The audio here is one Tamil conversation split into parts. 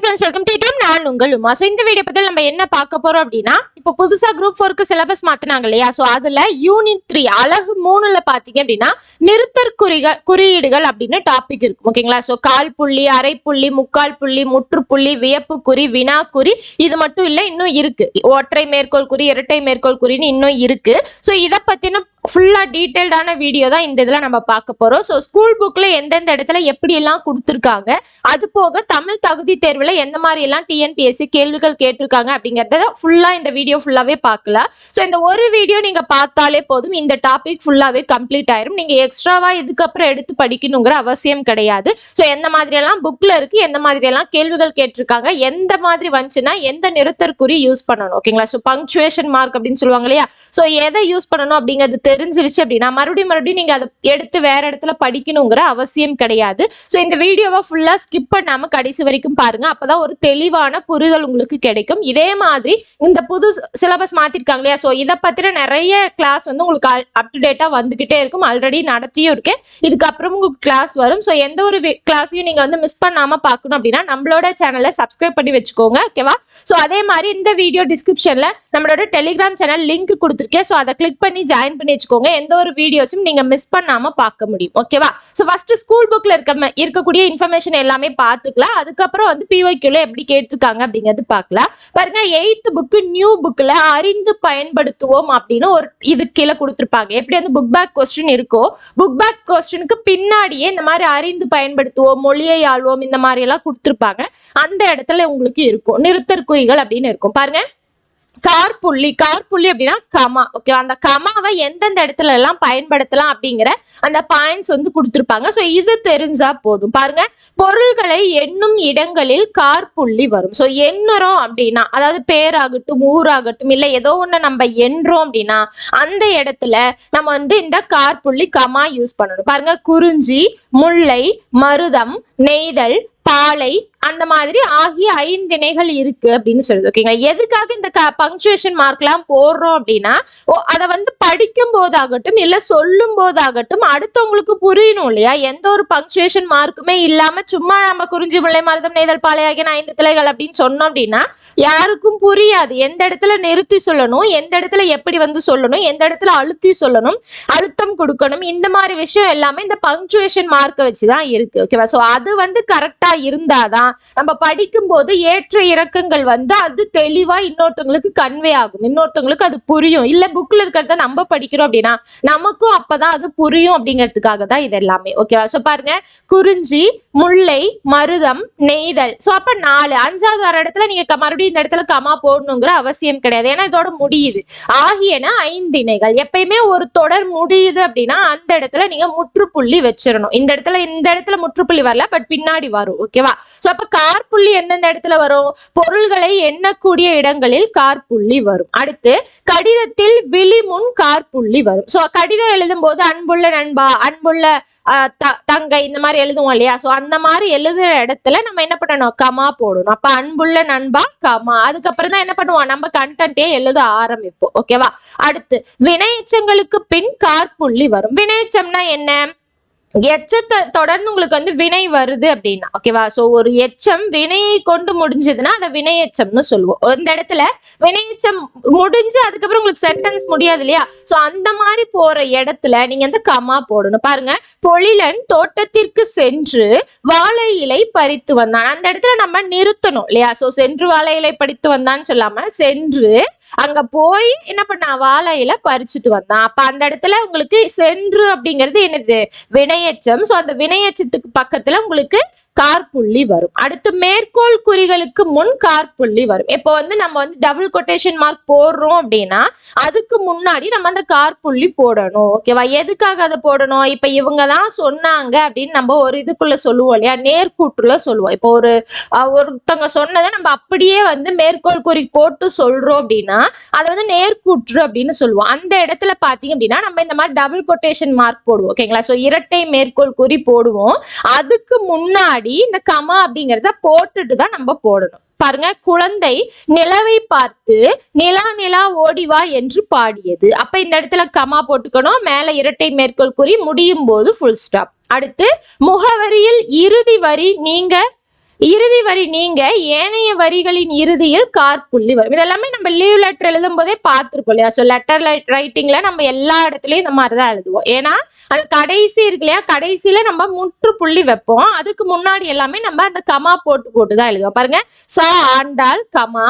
Friends, welcome to YouTube. நான் உங்கள் உமா. ஸோ இந்த வீடியோ பத்தி நம்ம என்ன பார்க்க போறோம் அப்படின்னா, இப்போ புதுசா குரூப் 4க்கு சிலபஸ் மாத்தினாங்க இல்லையா? ஸோ அதுல யூனிட் 3 அலகு 3ல பாத்தீங்க அப்படின்னா நிறுத்தற் குறியீடுகள் அப்படின்னு டாபிக் இருக்கு. ஓகேங்களா? ஸோ கால் புள்ளி, அரை புள்ளி, முக்கால் புள்ளி, முற்றுப்புள்ளி, வியப்பு குறி, வினாக்குறி, இது மட்டும் இல்ல, இன்னும் இருக்கு. ஒற்றை மேற்கோள் குறி, இரட்டை மேற்கோள் குறின்னு இன்னும் இருக்கு. ஸோ இதை பத்தின ஃபுல்லா டீடைல்டான வீடியோ தான் இந்த இதுல நம்ம பார்க்க போறோம். ஸோ ஸ்கூல் புக்ல எந்தெந்த இடத்துல எப்படி எல்லாம் கொடுத்துருக்காங்க, அது போக தமிழ் தகுதி தேர்வுல எந்த மாதிரி எல்லாம் டிஎன்பிஎஸ்சி கேள்விகள் கேட்டிருக்காங்க அப்படிங்கறத ஃபுல்லா இந்த வீடியோ ஃபுல்லாவே பார்க்கலாம். ஸோ இந்த ஒரு வீடியோ நீங்க பார்த்தாலே போதும், இந்த டாபிக் ஃபுல்லாவே கம்ப்ளீட் ஆயிரும். நீங்க எக்ஸ்ட்ராவா இதுக்கப்புறம் எடுத்து படிக்கணுங்கிற அவசியம் கிடையாது. ஸோ எந்த மாதிரி எல்லாம் புக்ல இருக்கு, எந்த மாதிரி எல்லாம் கேள்விகள் கேட்டிருக்காங்க, எந்த மாதிரி வந்துச்சுன்னா எந்த நிறுத்தற்குறி யூஸ் பண்ணணும், ஓகேங்களா? ஸோ பங்க்சுவேஷன் மார்க் அப்படின்னு சொல்லுவாங்க இல்லையா? ஸோ எதை யூஸ் பண்ணணும் அப்படிங்கிறது தெரிஞ்சிருச்சு அப்படின்னா மறுபடியும் நீங்க அதை எடுத்து வேற இடத்துல படிக்கணுங்கிற அவசியம் கிடையாது. ஸோ இந்த வீடியோவை ஃபுல்லா ஸ்கிப் பண்ணாம கடைசி வரைக்கும் பாருங்க. அப்பதான் ஒரு தெளிவான புரிதல் உங்களுக்கு கிடைக்கும். இதே மாதிரி இந்த புது சிலபஸ் மாத்திருக்காங்க இல்லையா? ஸோ இதை பத்தின நிறைய கிளாஸ் வந்து உங்களுக்கு அப் டு டேட்டா வந்துகிட்டே இருக்கும். ஆல்ரெடி நடத்தியும் இருக்கு, இதுக்கப்புறம் உங்களுக்கு கிளாஸ் வரும். ஸோ எந்த ஒரு கிளாஸையும் நீங்க வந்து மிஸ் பண்ணாம பார்க்கணும் அப்படின்னா நம்மளோட சேனலை சப்ஸ்கிரைப் பண்ணி வச்சுக்கோங்க, ஓகேவா? ஸோ அதே மாதிரி இந்த வீடியோ டிஸ்கிரிப்ஷன்ல நம்மளோட டெலிகிராம் சேனல் லிங்க் கொடுத்துருக்கேன். ஸோ அதை கிளிக் பண்ணி ஜாயின் பண்ணி வச்சுக்கோங்க. எந்த ஒரு வீடியோஸும் நீங்க மிஸ் பண்ணாம பார்க்க முடியும், ஓகேவா? சோ ஃபர்ஸ்ட் ஸ்கூல் புக்ல இருக்கக்கூடிய இன்ஃபர்மேஷன் எல்லாமே பார்த்துக்கலாம். அதுக்கப்புறம் வந்து பிஒய்க்யூல எப்படி கேட்டிருக்காங்க அப்படிங்கிறது பார்க்கலாம். பாருங்க, 8th புக் நியூ புக்ல அறிந்து பயன்படுத்துவோம் அப்படின்னு ஒரு இது கீழே கொடுத்துருப்பாங்க. எப்படி வந்து புக் பேக் கொஸ்டின் இருக்கோ, புக் பேக் கொஸ்டினுக்கு பின்னாடியே இந்த மாதிரி அறிந்து பயன்படுத்துவோம், மொழியை ஆள்வோம், இந்த மாதிரி எல்லாம் கொடுத்துருப்பாங்க. அந்த இடத்துல உங்களுக்கு இருக்கும் நிறுத்தற்குறிகள் அப்படின்னு இருக்கும். பாருங்க, கார்புள்ளி அப்படின்னா கமா, ஓகே? அந்த கமாவை எந்தெந்த இடத்துல எல்லாம் பயன்படுத்தலாம் அப்படிங்கிற அந்த பாயிண்ட்ஸ் வந்து கொடுத்துருப்பாங்க. ஸோ இது தெரிஞ்சா போதும். பாருங்க, பொருள்களை எண்ணும் இடங்களில் கார்புள்ளி வரும். ஸோ எண்ணுறோம் அப்படின்னா, அதாவது பேராகட்டும், ஊராகட்டும், இல்லை ஏதோ ஒன்று நம்ம எண்ணுறோம் அப்படின்னா அந்த இடத்துல நம்ம வந்து இந்த கார்புள்ளி கமா யூஸ் பண்ணணும். பாருங்க, குறிஞ்சி, முல்லை, மருதம், நெய்தல், பாலை, அந்த மாதிரி ஆகிய 5 இணைகள் இருக்கு அப்படின்னு சொல்லுது, ஓகேங்களா? எதுக்காக இந்த பங்க்சுவேஷன் மார்க் எல்லாம் போடுறோம் அப்படின்னா, அதை வந்து படிக்கும் போதாகட்டும் இல்ல சொல்லும் போதாகட்டும் அடுத்தவங்களுக்கு புரியணும் இல்லையா? எந்த ஒரு பங்க்சுவேஷன் மார்க்குமே இல்லாம சும்மா நம்ம குறிஞ்சி, முல்லை, மருதம், நெய்தல், பாலை ஆகிய 5 திளைகள் அப்படின்னு சொன்னோம் அப்படின்னா யாருக்கும் புரியாது. எந்த இடத்துல நிறுத்தி சொல்லணும், எந்த இடத்துல எப்படி வந்து சொல்லணும், எந்த இடத்துல அழுத்தி சொல்லணும், அழுத்தம் கொடுக்கணும், இந்த மாதிரி விஷயம் எல்லாமே இந்த பங்க்சுவேஷன் மார்க்கை வச்சுதான் இருக்கு, ஓகேவா? சோ அது வந்து கரெக்டா இருந்தாதான் நம்ம படிக்கும் போது ஏற்ற இறக்கங்கள் வந்து அது தெளிவா இன்னொருத்தவங்களுக்கு கன்வே ஆகும், இன்னொருத்தவங்களுக்கு அது புரியும். இல்ல புக்ல இருக்கிறத நம்ம படிக்கிறோம் அப்படின்னா நமக்கும் அப்பதான் அது புரியும் அப்படிங்கிறதுக்காக தான் இது எல்லாமே, ஓகேவா? சோ பாருங்க, குறிஞ்சி, முல்லை, மருதம், நெய்தல். சோ அப்ப 4 5வது வர இடத்துல நீங்க மறுபடியும் இந்த இடத்துல கமா போடணுங்கிற அவசியம் கிடையாது, ஏன்னா இதோட முடியுது. ஆகியன 5 இணைகள். எப்பயுமே ஒரு தொடர் முடியுது அப்படின்னா அந்த இடத்துல நீங்க முற்றுப்புள்ளி வச்சிடணும். இந்த இடத்துல முற்றுப்புள்ளி வரல, பட் பின்னாடி வரும், ஓகேவா? சோ அப்ப கார்புள்ளி எந்தெந்த இடத்துல வரும்? பொருள்களை எண்ணக்கூடிய இடங்களில் கார்புள்ளி வரும். அடுத்து கடிதத்தில் விழிமுன் கார்புள்ளி வரும். சோ கடிதம் எழுதும் போது அன்புள்ள நண்பா, அன்புள்ள தங்கை, இந்த மாதிரி எழுதுவோம் இல்லையா? சோ அந்த மாதிரி எழுதுற இடத்துல நம்ம என்ன பண்ணணும்? கமா போடணும். அப்ப அன்புள்ள நண்பா கமா, அதுக்கப்புறம் தான் என்ன பண்ணுவோம்? நம்ம கண்டென்ட்டே எழுத ஆரம்பிப்போம், ஓகேவா? அடுத்து வினையெச்சங்களுக்கு பின் கார்புள்ளி வரும். வினையெச்சம்னா என்ன? எச்சத்தை தொடர்ந்து உங்களுக்கு வந்து வினை வருது அப்படின்னா, ஓகேவா? சோ ஒரு எச்சம் வினையை கொண்டு முடிஞ்சதுன்னா அதை வினையெச்சம்னு சொல்லுவோம். இந்த இடத்துல வினையெச்சம் முடிஞ்சு அதுக்கப்புறம் உங்களுக்கு சென்டென்ஸ் முடியாது இல்லையா? சோ அந்த மாதிரி போற இடத்துல நீங்க வந்து கமா போடணும். பாருங்க, பொழிலன் தோட்டத்திற்கு சென்று வாழை இலை பறித்து வந்தான். அந்த இடத்துல நம்ம நிறுத்தணும் இல்லையா? சோ சென்று வாழை இலை பறித்து வந்தான்னு சொல்லாம சென்று அங்க போய் என்ன பண்ணா? வாழை இலை பறிச்சுட்டு வந்தான். அப்ப அந்த இடத்துல உங்களுக்கு சென்று அப்படிங்கிறது என்னது? வினையெச்சம். சோ அந்த வினையெச்சத்துக்கு பக்கத்துல உங்களுக்கு கார்புள்ளி வரும். அடுத்து மேற்கோள் குறிகளுக்கு முன் கார்புள்ளி வரும். இப்போ வந்து நம்ம வந்து டபுள் கொட்டேஷன் மார்க் போடுறோம் அப்படின்னா அதுக்கு முன்னாடி நம்ம அந்த கார்புள்ளி போடணும், ஓகேவா? எதுக்காக அதை போடணும்? இப்ப இவங்க தான் சொன்னாங்க அப்படின்னு நம்ம ஒரு இதுக்குள்ள சொல்லுவோம் இல்லையா? நேர்கூற்றுல சொல்லுவோம். இப்போ ஒருத்தவங்க சொன்னதை நம்ம அப்படியே வந்து மேற்கோள் குறி போட்டு சொல்றோம் அப்படின்னா அதை வந்து நேர்கூற்று அப்படின்னு சொல்லுவோம். அந்த இடத்துல பாத்தீங்க அப்படின்னா நம்ம இந்த மாதிரி டபுள் கொட்டேஷன் மார்க் போடுவோம், ஓகேங்களா? சோ இரட்டை மேற்கோள் குறி போடுவோம். அதுக்கு முன்னாடி இந்த கமா அப்படிங்கறத போட்டுட்டு தான் நம்ம போடணும். பாருங்க, குழந்தை நிலவை பார்த்து நிலா நிலா ஓடிவா என்று பாடியது. அப்ப இந்த இடத்துல கமா போட்டுக்கணும், மேல இரட்டை மேற்கோள் குறி, முடியும் போது ஃபுல் ஸ்டாப். அடுத்து முகவரியில் இறுதி வரி நீங்க இறுதி வரி நீங்க ஏனைய வரிகளின் இறுதியில் காற்புள்ளி வரும். இதெல்லாமே நம்ம லீவ் லெட்டர் எழுதும் போதே பார்த்திருக்கோம் இல்லையா? ஸோ லெட்டர் ரைட்டிங்ல நம்ம எல்லா இடத்துலயும் இந்த மாதிரி தான் எழுதுவோம். ஏன்னா அது கடைசி இருக்கு இல்லையா, கடைசியில நம்ம முற்றுப்புள்ளி வைப்போம். அதுக்கு முன்னாடி எல்லாமே நம்ம அந்த கமா போட்டு தான் எழுதுவோம். பாருங்க, ச ஆண்டாள் கமா,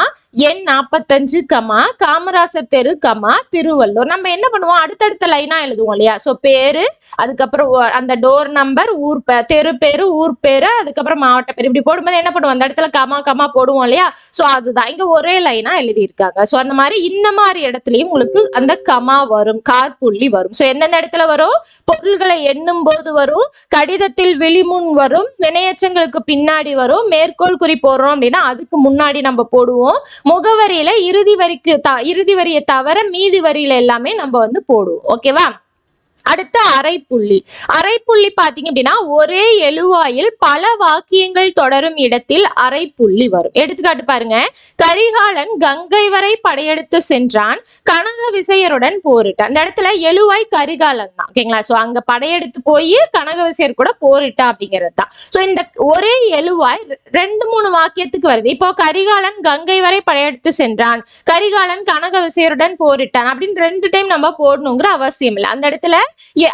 எண் 45 கமா, காமராசர் தெரு கமா, திருவள்ளூர். நம்ம என்ன பண்ணுவோம், அடுத்தடுத்த லைனா எழுதுவோம் இல்லையா? ஸோ பேரு, அதுக்கப்புறம் அந்த டோர் நம்பர், ஊர் தெரு பேரு, ஊர் பேரு, அதுக்கப்புறம் மாவட்ட பேரு, இப்படி போடும்போது என்ன பண்ணுவோம், அந்த இடத்துல கமா போடுவோம் இல்லையா? ஸோ அதுதான் இங்க ஒரே லைனா எழுதி இருக்காங்க. ஸோ அந்த மாதிரி இந்த மாதிரி இடத்துலயும் உங்களுக்கு அந்த கமா வரும், காற்புள்ளி வரும். ஸோ எந்தெந்த இடத்துல வரும், பொருள்களை எண்ணும் போது வரும், கடிதத்தில் விழிமுன் வரும், வினையச்சங்களுக்கு பின்னாடி வரும், மேற்கோள் குறி போடுறோம் அப்படின்னா அதுக்கு முன்னாடி நம்ம போடுவோம், முகவரியில இறுதி வரியை தவிர மீதி வரியில எல்லாமே நம்ம வந்து போடுவோம். ஓகேவா? அடுத்து அரைப்புள்ளி பாத்தீங்க அப்படின்னா ஒரே எழுவாயில் பல வாக்கியங்கள் தொடரும் இடத்தில் அரைப்புள்ளி வரும். எடுத்துக்காட்டு பாருங்க, கரிகாலன் கங்கை வரை படையெடுத்து சென்றான், கனக விசையருடன் போரிட்டான். அந்த இடத்துல எழுவாய் கரிகாலன் தான். ஓகேங்களா? சோ அங்க படையெடுத்து போய் கனக விசையர் கூட போரிட்டா அப்படிங்கிறது தான். சோ இந்த ஒரே எழுவாய் 2-3 வாக்கியத்துக்கு வருது. இப்போ கரிகாலன் கங்கை வரை படையெடுத்து சென்றான், கரிகாலன் கனக விசையருடன் போரிட்டான் அப்படின்னு 2 டைம் நம்ம போடணுங்கிற அவசியம் இல்லை. அந்த இடத்துல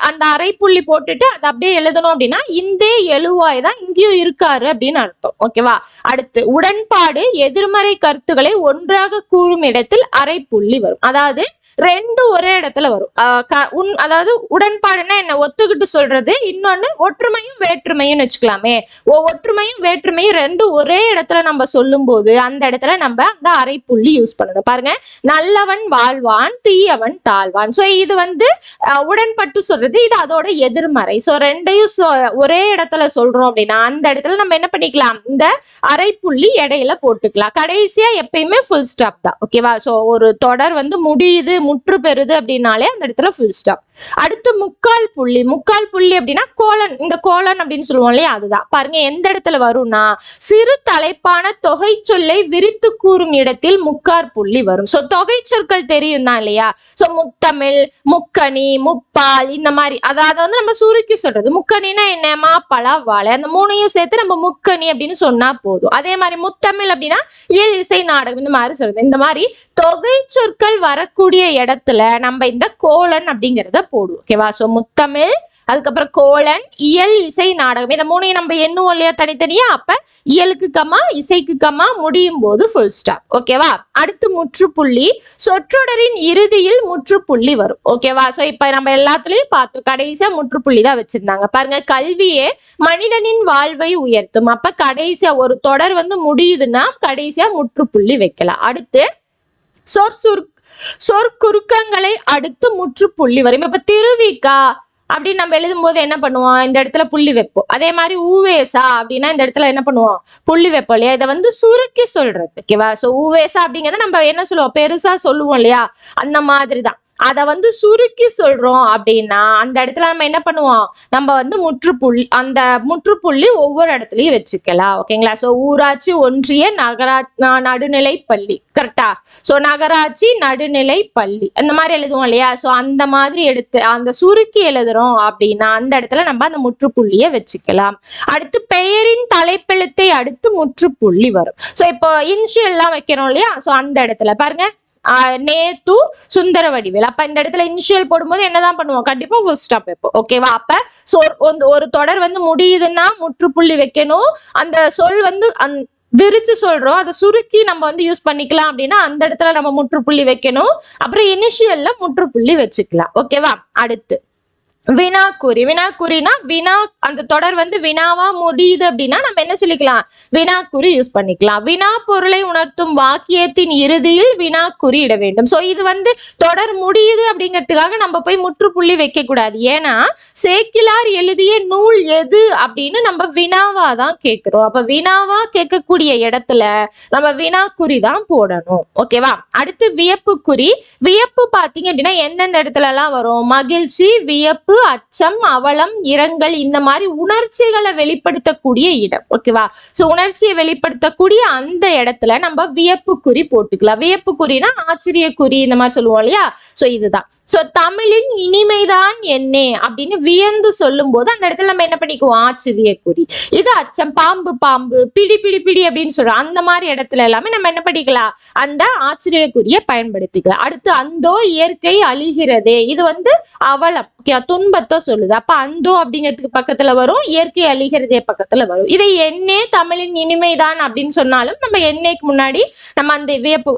அந்த அரைப்புள்ளி போட்டுட்டு அதை அப்படியே எழுதணும் அப்படின்னா இந்த எழுவாய் தான் இங்கேயும் இருக்காரு அப்படின்னு அர்த்தம். ஓகேவா? அடுத்து உடன்பாடு எதிர்மறை கருத்துக்களை ஒன்றாக கூறும் இடத்தில் அரைப்புள்ளி வரும். அதாவது 2 ஒரே இடத்துல வரும். அதாவது உடன்பாடுன்னா என்ன, ஒத்துக்கிட்டு சொல்றது. இன்னொன்னு ஒற்றுமையும் வேற்றுமையும் வச்சுக்கலாமே. ஒற்றுமையும் வேற்றுமையும் 2 ஒரே இடத்துல நம்ம சொல்லும் போது அந்த இடத்துல நம்ம அந்த அரைப்புள்ளி யூஸ் பண்ணணும். பாருங்க, நல்லவன் வாழ்வான், தீயவன் தாழ்வான். சோ இது வந்து உடன்பட்டு சொல்றது, இது அதோட எதிர்மறை. சோ 2யும் ஒரே இடத்துல சொல்றோம் அப்படின்னா அந்த இடத்துல நம்ம என்ன பண்ணிக்கலாம், இந்த அரைப்புள்ளி இடையில போட்டுக்கலாம். கடைசியா எப்பயுமே ஃபுல் ஸ்டாப் தான். ஓகேவா? சோ ஒரு தொடர் வந்து முடியுது, முற்று பெறுது அப்படின்னாலே அந்த இடத்துல ஃபுல் ஸ்டாப். அடுத்து முக்கால் புள்ளி அப்படின்னா கோலன். இந்த கோலன் அப்படின்னு சொல்லுவோம் இல்லையா, அதுதான். பாருங்க எந்த இடத்துல வரும்னா சிறு தலைப்பான தொகை சொல்லை விரித்து கூறும் இடத்தில் முக்கார் புள்ளி வரும். சோ தொகை சொற்கள் தெரியும் தான் இல்லையா? சோ முத்தமிழ், முக்கணி, முப்பால், இந்த மாதிரி. அதாவது வந்து நம்ம சுருக்கி சொல்றது. முக்கணினா என்ன, மாப்பழா வாழை, அந்த 3யும் சேர்த்து நம்ம முக்கணி அப்படின்னு சொன்னா போதும். அதே மாதிரி முத்தமிழ் அப்படின்னா இயல் இசை நாடகம், இந்த மாதிரி சொல்றது. இந்த மாதிரி தொகை சொற்கள் வரக்கூடிய இடத்துல நம்ம இந்த கோலன் அப்படிங்கிறத போடுவோம். ஓகேவா? சோ முத்தமிழ், அதுக்கப்புறம் கோலன், இயல் இசை நாடகம், இந்த 3யும் நம்ம எண்ணுவோம் இல்லையா தனித்தனியா. அப்ப இயலுக்கு கமா, இசைக்கு கமா, முடியும் போது ஃபுல் ஸ்டாப். ஓகேவா? அடுத்து முற்றுப்புள்ளி, சொற்றொடரின் இறுதியில் முற்றுப்புள்ளி வரும். ஓகேவா? சோ இப்ப நம்ம எல்லாத்துலயும் பார்த்தோம், கடைசியா முற்றுப்புள்ளி தான் வச்சிருந்தாங்க. பாருங்க, கல்வியே மனிதனின் வாழ்வை உயர்த்தும். அப்ப கடைசியா ஒரு தொடர் வந்து முடியுதுன்னா கடைசியா முற்றுப்புள்ளி வைக்கலாம். அடுத்து சொற்குறுக்கங்களை அடுத்து முற்றுப்புள்ளி வரும். இப்ப திருவிக்கா அப்படின்னு நம்ம எழுதும் போது என்ன பண்ணுவோம், இந்த இடத்துல புள்ளி வைப்போம். அதே மாதிரி ஊவேசா அப்படின்னா இந்த இடத்துல என்ன பண்ணுவோம், புள்ளி வைப்போம் இல்லையா? இதை வந்து சுருக்கி சொல்றது. ஓகேவா? சோ ஊவேசா அப்படிங்கிறத நம்ம என்ன சொல்லுவோம், பெருசா சொல்லுவோம் இல்லையா, அந்த மாதிரிதான். அதை வந்து சுருக்கி சொல்றோம் அப்படின்னா அந்த இடத்துல நம்ம என்ன பண்ணுவோம், நம்ம வந்து அந்த முற்றுப்புள்ளி ஒவ்வொரு இடத்துலயும் வச்சுக்கலாம். ஓகேங்களா? சோ ஊராட்சி, ஒன்றிய, நடுநிலை பள்ளி. கரெக்டா? சோ நகராட்சி, நடுநிலை பள்ளி, அந்த மாதிரி எழுதுவோம் இல்லையா? சோ அந்த மாதிரி எடுத்து அந்த சுருக்கி எழுதுறோம் அப்படின்னா அந்த இடத்துல நம்ம அந்த முற்றுப்புள்ளியை வச்சுக்கலாம். அடுத்து பெயரின் தலைப்பெழுத்தை அடுத்து முற்றுப்புள்ளி வரும். சோ இப்போ இனிஷியல் எல்லாம் வைக்கிறோம் இல்லையா? சோ அந்த இடத்துல பாருங்க, நேத்து சுந்தர வடிவேல். அப்ப இந்த இடத்துல இனிஷியல் போடும்போது என்னதான் பண்ணுவோம், கண்டிப்பா ஃபுல் ஸ்டாப் வைப்போம். ஓகேவா? அப்ப ஒரு தொடர் வந்து முடியுதுன்னா முற்றுப்புள்ளி வைக்கணும். அந்த சொல் வந்து விரிச்சு சொல்றோம், அதை சுருக்கி நம்ம வந்து யூஸ் பண்ணிக்கலாம் அப்படின்னா அந்த இடத்துல நம்ம முற்றுப்புள்ளி வைக்கணும். அப்புறம் இனிஷியல்ல முற்றுப்புள்ளி வச்சுக்கலாம். ஓகேவா? அடுத்து வினாக்குறினா வினா, அந்த தொடர் வந்து வினாவா முடியுது அப்படின்னா நம்ம என்ன சொல்லிக்கலாம், வினாக்குறி யூஸ் பண்ணிக்கலாம். வினா பொருளை உணர்த்தும் வாக்கியத்தின் இறுதியில் வினாக்குறி இட வேண்டும். சோ இது வந்து தொடர் முடியுது அப்படிங்கிறதுக்காக நம்ம போய் முற்றுப்புள்ளி வைக்க கூடாது. ஏன்னா சேக்கிலார் எழுதிய நூல் எது அப்படின்னு நம்ம வினாவா தான் கேட்கிறோம். அப்ப வினாவா கேட்கக்கூடிய இடத்துல நம்ம வினாக்குறி தான் போடணும். ஓகேவா? அடுத்து வியப்பு குறி. வியப்பு பாத்தீங்க அப்படின்னா எந்தெந்த இடத்துல எல்லாம் வரும், மகிழ்ச்சி, வியப்பு, வியப்பு, அச்சம், அவலம், இரங்கல் இந்த மாதிரி உணர்ச்சிகளை வெளிப்படுத்தக்கூடிய இடம். ஓகேவா? சோ உணர்ச்சியை வெளிப்படுத்தக்கூடிய அந்த இடத்துல நம்ம வியப்பு குறி போட்டுக்கலாம். வியப்பு குறினா ஆச்சரிய குறி இந்த மாதிரி சொல்லுவோம் இல்லையா? சோ இதுதான். சோ தமிழின் இனிமைதான் என்னே அப்படின்னு வியந்து சொல்லும் போது அந்த இடத்துல நம்ம என்ன பண்ணிக்குவோம்? ஆச்சரிய குறி. இது அச்சம், பாம்பு பாம்பு, பிடி பிடி பிடி அப்படின்னு சொல்றோம். அந்த மாதிரி இடத்துல எல்லாமே நம்ம என்ன பண்ணிக்கலாம்? அந்த ஆச்சரிய குறியை பயன்படுத்திக்கலாம். அடுத்து அந்தோ இயற்கை அழிகிறதே, இது அவலம், துன்பத்தை சொல்லுது. அப்ப அந்தோ அப்படிங்கிறதுக்கு பக்கத்துல வரும், இயற்கை அழிகிறதே பக்கத்துல வரும். இதை என்னே தமிழின் இனிமைதான் அப்படின்னு சொன்னாலும் நம்ம என்னைக்கு முன்னாடி நம்ம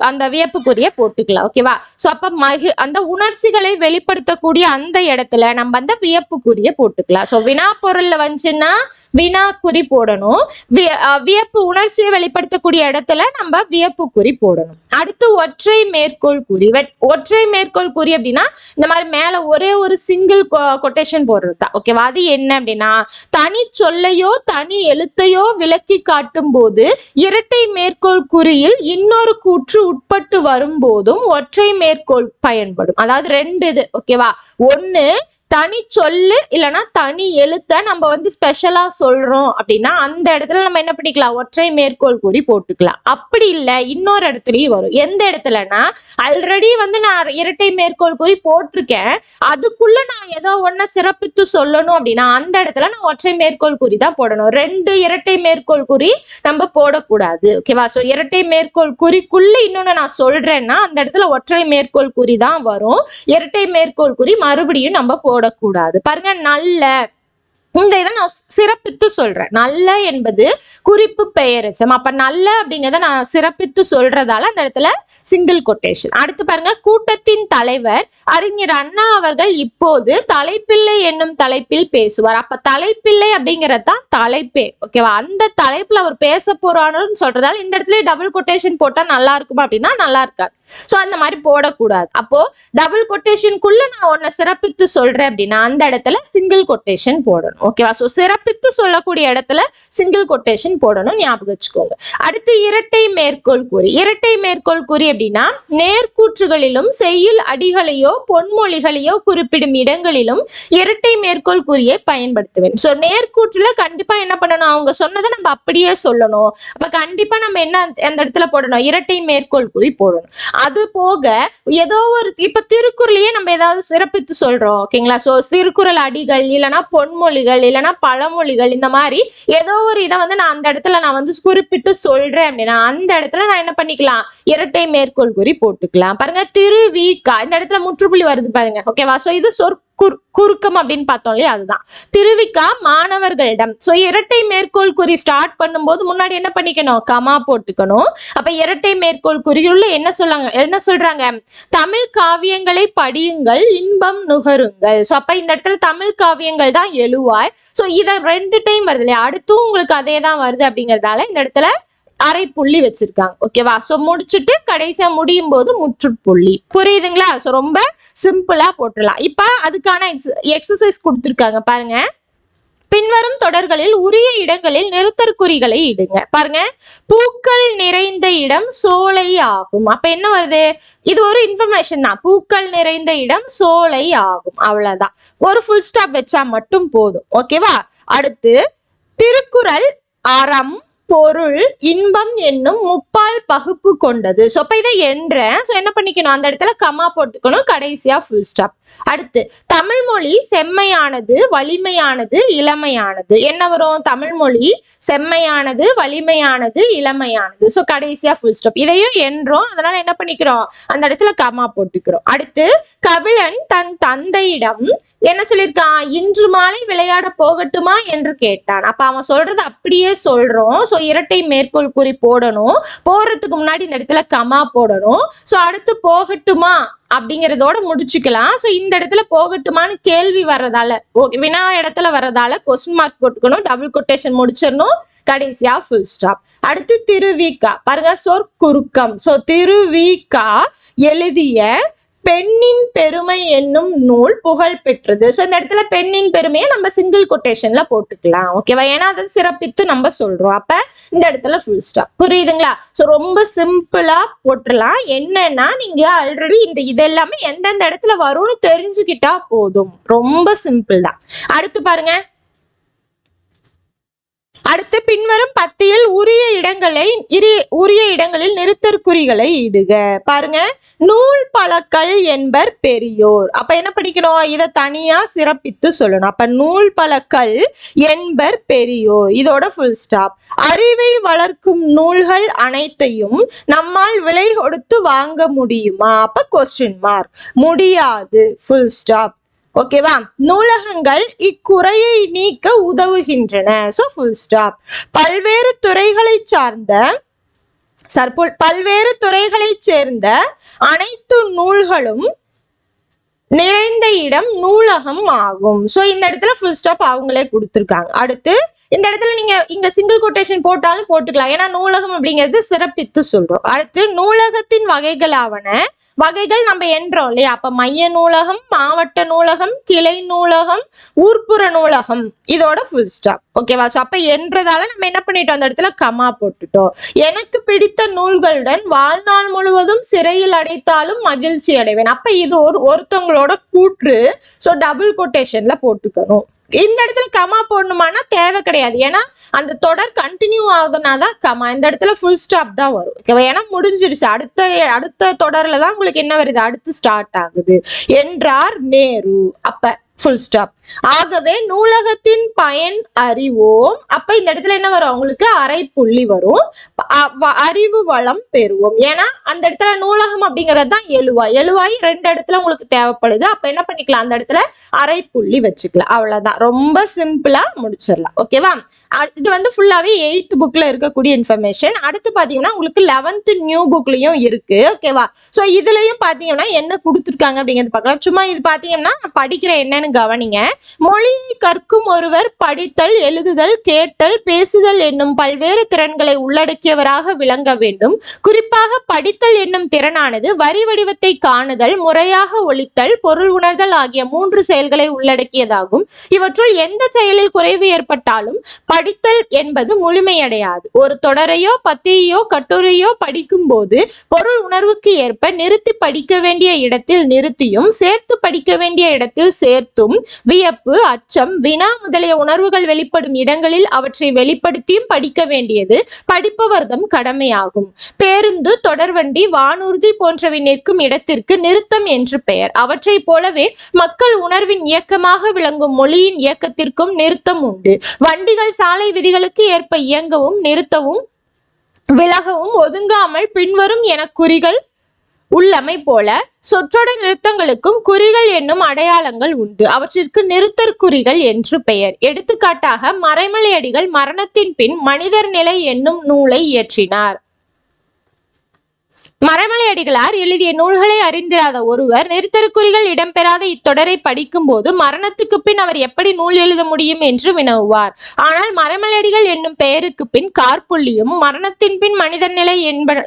அந்த வியப்புக்குரிய போட்டுக்கலாம். ஓகேவா? சோ அப்ப அந்த உணர்ச்சிகளை வெளிப்படுத்தக்கூடிய அந்த இடத்துல நம்ம அந்த வியப்புக்குரிய போட்டுக்கலாம். சோ வினா பொருள்ல வந்துச்சுன்னா வினாக்குறி போடணும். வியப்பு உணர்ச்சியை வெளிப்படுத்தக்கூடிய இடத்துல நம்ம வியப்புக்குறி போடணும். அடுத்து ஒற்றை மேற்கோள் குறி. ஒற்றை மேற்கோள் குறி அப்படின்னா இந்த மாதிரி மேல ஒரே ஒரு சிங்கிள் கொட்டேஷன் போடுறதுதான். ஓகேவா? அது என்ன அப்படின்னா தனி சொல்லையோ தனி எழுத்தையோ விளக்கி காட்டும் போது இரட்டை மேற்கோள் குறியில் இன்னொரு கூற்று உட்பட்டு வரும்போதும் ஒற்றை மேற்கோள் பயன்படும். அதாவது ரெண்டு இது. ஓகேவா? ஒண்ணு தனி சொல்லு இல்லைன்னா தனி எழுத்த நம்ம ஸ்பெஷலா சொல்றோம் அப்படின்னா அந்த இடத்துல நம்ம என்ன பண்ணிக்கலாம்? ஒற்றை மேற்கோள் குறி போட்டுக்கலாம். அப்படி இல்லை இன்னொரு இடத்துலயும் வரும். எந்த இடத்துலன்னா ஆல்ரெடி நான் இரட்டை மேற்கோள் குறி போட்டிருக்கேன், அதுக்குள்ள நான் ஏதோ ஒன்ன சிறப்பித்து சொல்லணும் அப்படின்னா அந்த இடத்துல நான் ஒற்றை மேற்கோள் குறி தான் போடணும். ரெண்டு இரட்டை மேற்கோள் குறி நம்ம போடக்கூடாது. ஓகேவா? சோ இரட்டை மேற்கோள் குறிக்குள்ள இன்னொன்னு நான் சொல்றேன்னா அந்த இடத்துல ஒற்றை மேற்கோள் குறி தான் வரும். இரட்டை மேற்கோள் குறி மறுபடியும் நம்ம போடக்கூடாது. பாருங்க, நல்ல இந்த இதை நான் சிறப்பித்து சொல்றேன். நல்ல என்பது குறிப்பு பெயரெச்சம். அப்ப நல்ல அப்படிங்கிறத நான் சிறப்பித்து சொல்றதால அந்த இடத்துல சிங்கிள் கொட்டேஷன். அடுத்து பாருங்க, கூட்டத்தின் தலைவர் அறிஞர் அண்ணா அவர்கள் இப்போது தலைப்பிள்ளை என்னும் தலைப்பில் பேசுவார். அப்ப தலைப்பிள்ளை அப்படிங்கிறது தான் தலைப்பே. ஓகேவா? அந்த தலைப்புல அவர் பேச போறாருன்னு சொல்றதால இந்த இடத்துல டபுள் கொட்டேஷன் போட்டா நல்லா இருக்குமா அப்படின்னா நல்லா இருக்காது. சோ அந்த மாதிரி போடக்கூடாது. அப்போ டபுள் கொட்டேஷனுக்குள்ள நான் ஒன்ன சிறப்பித்து சொல்றேன் அப்படின்னா அந்த இடத்துல சிங்கிள் கொட்டேஷன் போடணும். ஓகேவா? சோ சிறப்பித்து சொல்லக்கூடிய இடத்துல சிங்கிள் கொட்டேஷன் போடணும், ஞாபகம் வச்சுக்கோங்க. அடுத்து இரட்டை மேற்கோள் குறி. இரட்டை மேற்கோள் குறி அப்படின்னா நேர்கூற்றுகளிலும் செய்யுள் அடிகளையோ பொன்மொழிகளையோ குறிப்பிடும் இடங்களிலும் இரட்டை மேற்கோள் குறியை பயன்படுத்துவேன். சோ நேர்கூற்றுல கண்டிப்பா என்ன பண்ணணும்? அவங்க சொன்னதை நம்ம அப்படியே சொல்லணும். அப்ப கண்டிப்பா நம்ம என்ன அந்த இடத்துல போடணும்? இரட்டை மேற்கோள் குறி போடணும். அது போக ஏதோ ஒரு இப்ப திருக்குறளையே நம்ம ஏதாவது சிறப்பித்து சொல்றோம். ஓகேங்களா? சோ திருக்குறள் அடிகள் இல்லைன்னா பொன்மொழிகள் இல்லைன்னா பழமொழிகள் இந்த மாதிரி ஏதோ ஒரு இதை நான் அந்த இடத்துல நான் குறிப்பிட்டு சொல்றேன் அப்படின்னா அந்த இடத்துல நான் என்ன பண்ணிக்கலாம்? இரட்டை மேற்கோள் குறி போட்டுக்கலாம். பாருங்க, திருவிக்கா இந்த இடத்துல முற்றுப்புள்ளி வருது பாருங்க. ஓகேவா? சோ இது குறுக்கம் அப்படின்னு பார்த்தோம் இல்லையா? அதுதான் திருவிக்கா மாணவர்களிடம். சோ இரட்டை மேற்கோள் குறி ஸ்டார்ட் பண்ணும்போது முன்னாடி என்ன பண்ணிக்கணும்? கமா போட்டுக்கணும். அப்ப இரட்டை மேற்கோள் குறியுள்ள என்ன சொல்றாங்க? தமிழ் காவியங்களை படியுங்கள், இன்பம் நுகருங்கள். சோ அப்ப இந்த இடத்துல தமிழ் காவியங்கள் தான் எழுவாய். சோ இத 2 டைம் வருது இல்லையா? அடுத்தும் உங்களுக்கு அதே தான் வருது அப்படிங்கறதால இந்த இடத்துல அரை புள்ளி வச்சிருக்காங்க. ஓகேவா? சோ முடிச்சுட்டு கடைசியா முடியும் போது முற்றுப்புள்ளி. புரியுதுங்களா? சோ ரொம்ப சிம்பிளா போட்டுடலாம். இப்ப அதுக்கான எக்ஸசைஸ் கொடுத்துருக்காங்க பாருங்க. பின்வரும் தொடர்களில் உரிய இடங்களில் நிறுத்தற்குறிகளை இடுங்க. பாருங்க, பூக்கள் நிறைந்த இடம் சோலை ஆகும். அப்ப என்ன வருது? இது ஒரு இன்ஃபர்மேஷன் தான். பூக்கள் நிறைந்த இடம் சோலை ஆகும். அவ்வளவுதான். ஒரு ஃபுல் ஸ்டாப் வச்சா மட்டும் போதும். ஓகேவா? அடுத்து திருக்குறள் அறம் பொருள் இன்பம் என்னும் முப்பால் பகுப்பு கொண்டது. சோ அப்ப இதை என்றேன். சோ என்ன பண்ணிக்கணும்? அந்த இடத்துல கமா போட்டுக்கணும், கடைசியா ஃபுல் ஸ்டாப். அடுத்து தமிழ் மொழி செம்மையானது, வலிமையானது, இளமையானது. என்ன வரும்? தமிழ் மொழி செம்மையானது, வலிமையானது, இளமையானது. சோ கடைசியா ஃபுல் ஸ்டாப். இதையும் என்றோம், அதனால என்ன பண்ணிக்கிறோம்? அந்த இடத்துல கமா போட்டுக்கிறோம். அடுத்து கபிலன் தன் தந்தையிடம் என்ன சொல்லியிருக்கான்? இன்று மாலை விளையாட போகட்டுமா என்று கேட்டான். அப்ப அவன் சொல்றது அப்படியே சொல்றோம். சோ இரட்டை மேற்கோள் குறி போடணும். போறதுக்கு முன்னாடி இந்த இடத்துல கமா போடணும். சோ அடுத்து போகட்டுமா அப்படிங்கறதோட முடிச்சுக்கலாம். சோ இந்த இடத்துல போகட்டுமான்னு கேள்வி வர்றதால, வினா இடத்துல வர்றதால கொஸ்டின் மார்க் போட்டுக்கணும், டபுள் கொட்டேஷன் முடிச்சிடணும், கடைசியா ஃபுல் ஸ்டாப். அடுத்து திருவிக்கா. பாருங்க, சொற்குறுக்கம். சோ திருவிக்கா எழுதிய பெண்ணின் பெருமை என்னும் நூல் புகழ் பெற்றது. சோ இந்த இடத்துல பெண்ணின் பெருமையை நம்ம சிங்கிள் கொட்டேஷன்ல போட்டுக்கலாம். ஓகேவா? ஏன்னா அதை சிறப்பித்து நம்ம சொல்றோம். அப்ப இந்த இடத்துல ஃபுல் ஸ்டாப். புரியுதுங்களா? சோ ரொம்ப சிம்பிளா போட்டுடலாம். என்னன்னா நீங்க ஆல்ரெடி இதெல்லாமே எந்தெந்த இடத்துல வரும்னு தெரிஞ்சுக்கிட்டா போதும். ரொம்ப சிம்பிள் தான். அடுத்து பாருங்க. அடுத்து பின்வரும் பத்தியில் உரிய இடங்களில் நிறுத்தற்குறிகளை இடுக. பாருங்க, நூல் பலக்கல் என்பர் பெரியோர். அப்ப என்ன படிக்கணும்? இதை தனியா சிறப்பித்து சொல்லணும். அப்ப நூல் பலக்கல் என்பர் பெரியோர், இதோட ஃபுல் ஸ்டாப். அறிவை வளர்க்கும் நூல்கள் அனைத்தையும் நம்மால் விலை கொடுத்து வாங்க முடியுமா? அப்ப கொஸ்டின் மார்க். முடியாது, ஃபுல் ஸ்டாப். ஓகேவா? நூலகங்கள் இக்குறையை நீக்க உதவுகின்றன. So full stop. பல்வேறு துறைகளைச் சேர்ந்த அனைத்து நூல்களும் நிறைந்த இடம் நூலகம் ஆகும். சோ இந்த இடத்துல ஃபுல் ஸ்டாப் அவங்களே கொடுத்திருக்காங்க. அடுத்து இந்த இடத்துல நீங்க இங்க சிங்கிள் கொட்டேஷன் போட்டாலும் போட்டுக்கலாம். ஏன்னா நூலகம் அப்படிங்கிறது சிறப்பித்து சொல்றோம். அடுத்து நூலகத்தின் வகைகள் நம்ம என்றோம் இல்லையா? அப்ப மைய நூலகம், மாவட்ட நூலகம், கிளை நூலகம், ஊர்ப்புற நூலகம், இதோட ஃபுல் ஸ்டாப். ஓகேவா? சோ அப்ப என்றதால நம்ம என்ன பண்ணிட்டோம்? அந்த இடத்துல கமா போட்டுட்டோம். எனக்கு பிடித்த நூல்களுடன் வாழ்நாள் முழுவதும் சிறையில் அடைத்தாலும் மகிழ்ச்சி அடைவேன். அப்ப இது ஒருத்தவங்களோட கூற்று. சோ டபுள் கொட்டேஷன்ல போட்டுக்கணும். இந்த இடத்துல கமா போடணுமானா தேவை கிடையாது. ஏன்னா அந்த தொடர் கண்டினியூ ஆகுதுனாதான் கமா. இந்த இடத்துல ஃபுல் ஸ்டாப் தான் வரும். ஏன்னா முடிஞ்சிருச்சு. அடுத்த தொடர்ல தான் உங்களுக்கு என்ன வருது? அடுத்து ஸ்டார்ட் ஆகுது. என்றார் நேரு. அப்ப ஃபுல் ஸ்டாப். ஆகவே நூலகத்தின் பயன் அறிவோம். அப்ப இந்த இடத்துல என்ன வரும்? உங்களுக்கு அரை புள்ளி வரும். அறிவு வளம் பெறுவோம். ஏன்னா அந்த இடத்துல நூலகம் அப்படிங்கிறது தான் எழுவாய் 2 இடத்துல உங்களுக்கு தேவைப்படுது. அப்ப என்ன பண்ணிக்கலாம்? அந்த இடத்துல அரை புள்ளி வச்சுக்கலாம். அவ்வளவுதான். ரொம்ப சிம்பிளா முடிச்சிடலாம். ஓகேவா? இது வந்து ஃபுல்லாவே 8th புக்ல இருக்கக்கூடிய இன்ஃபர்மேஷன். அடுத்து பாத்தீங்கன்னா உங்களுக்கு 11th நியூ புக்லயும் இருக்கு. ஓகேவா? சோ இதுலயும் பாத்தீங்கன்னா என்ன கொடுத்துருக்காங்க அப்படிங்கிறது பார்க்கலாம். சும்மா இது பாத்தீங்கன்னா நான் படிக்கிறேன், என்னன்னு கவனிங்க. மொழியை கற்கும் ஒருவர் படித்தல், எழுதுதல், கேட்டல், பேசுதல் என்னும் பல்வேறு திறன்களை உள்ளடக்கியவராக விளங்க வேண்டும். குறிப்பாக படித்தல் என்னும் திறனானது வரி வடிவத்தை காணுதல், முறையாக ஒலித்தல், பொருள் உணர்தல் ஆகிய 3 செயல்களை உள்ளடக்கியதாகும். இவற்றுள் எந்த செயலில் குறைவு ஏற்பட்டாலும் படித்தல் என்பது முழுமையடையாது. ஒரு தொடரையோ பத்தியையோ கட்டுரையோ படிக்கும் போது பொருள் உணர்வுக்கு ஏற்ப நிறுத்தி படிக்க வேண்டிய இடத்தில் நிறுத்தியும், சேர்த்து படிக்க வேண்டிய இடத்தில் சேர்த்தும், வியப்பு, அச்சம், வினா முதலிய உணர்வுகள் வெளிப்படும் இடங்களில் அவற்றை வெளிப்படுத்தியும் படிக்க வேண்டியது படிப்பவர்தம் கடமையாகும். பேருந்து, தொடர்வண்டி, வானூர்தி போன்றவை நிற்கும் இடத்திற்கு நிறுத்தம் என்று பெயர். அவற்றை போலவே மக்கள் உணர்வின் இயக்கமாக விளங்கும் மொழியின் இயக்கத்திற்கும் நிறுத்தம் உண்டு. வண்டிகள் சாலை விதிகளுக்கு ஏற்ப இயங்கவும் நிறுத்தவும் விலகவும் ஒதுங்காமல் பின்வரும் என குறிகள் உள்ளமை போல சொற்றொடர் நிறுத்தங்களுக்கும் குறிகள் என்னும் அடையாளங்கள் உண்டு. அவற்றிற்கு நிறுத்தற்குறிகள் என்று பெயர். எடுத்துக்காட்டாக மறைமலையடிகள் மரணத்தின் பின் மனிதர் நிலை என்னும் நூலை இயற்றினார். மறைமலையடிகளார் எழுதிய நூல்களை அறிந்திராத ஒருவர் நிறுத்தற்குறிகள் இடம்பெறாத இத்தொடரை படிக்கும் போது மரணத்துக்கு பின் அவர் எப்படி நூல் எழுத முடியும் என்று வினவுவார். ஆனால் மறைமலையடிகள் என்னும் பெயருக்கு பின் கார்புள்ளியும் மரணத்தின் பின் மனிதர் நிலை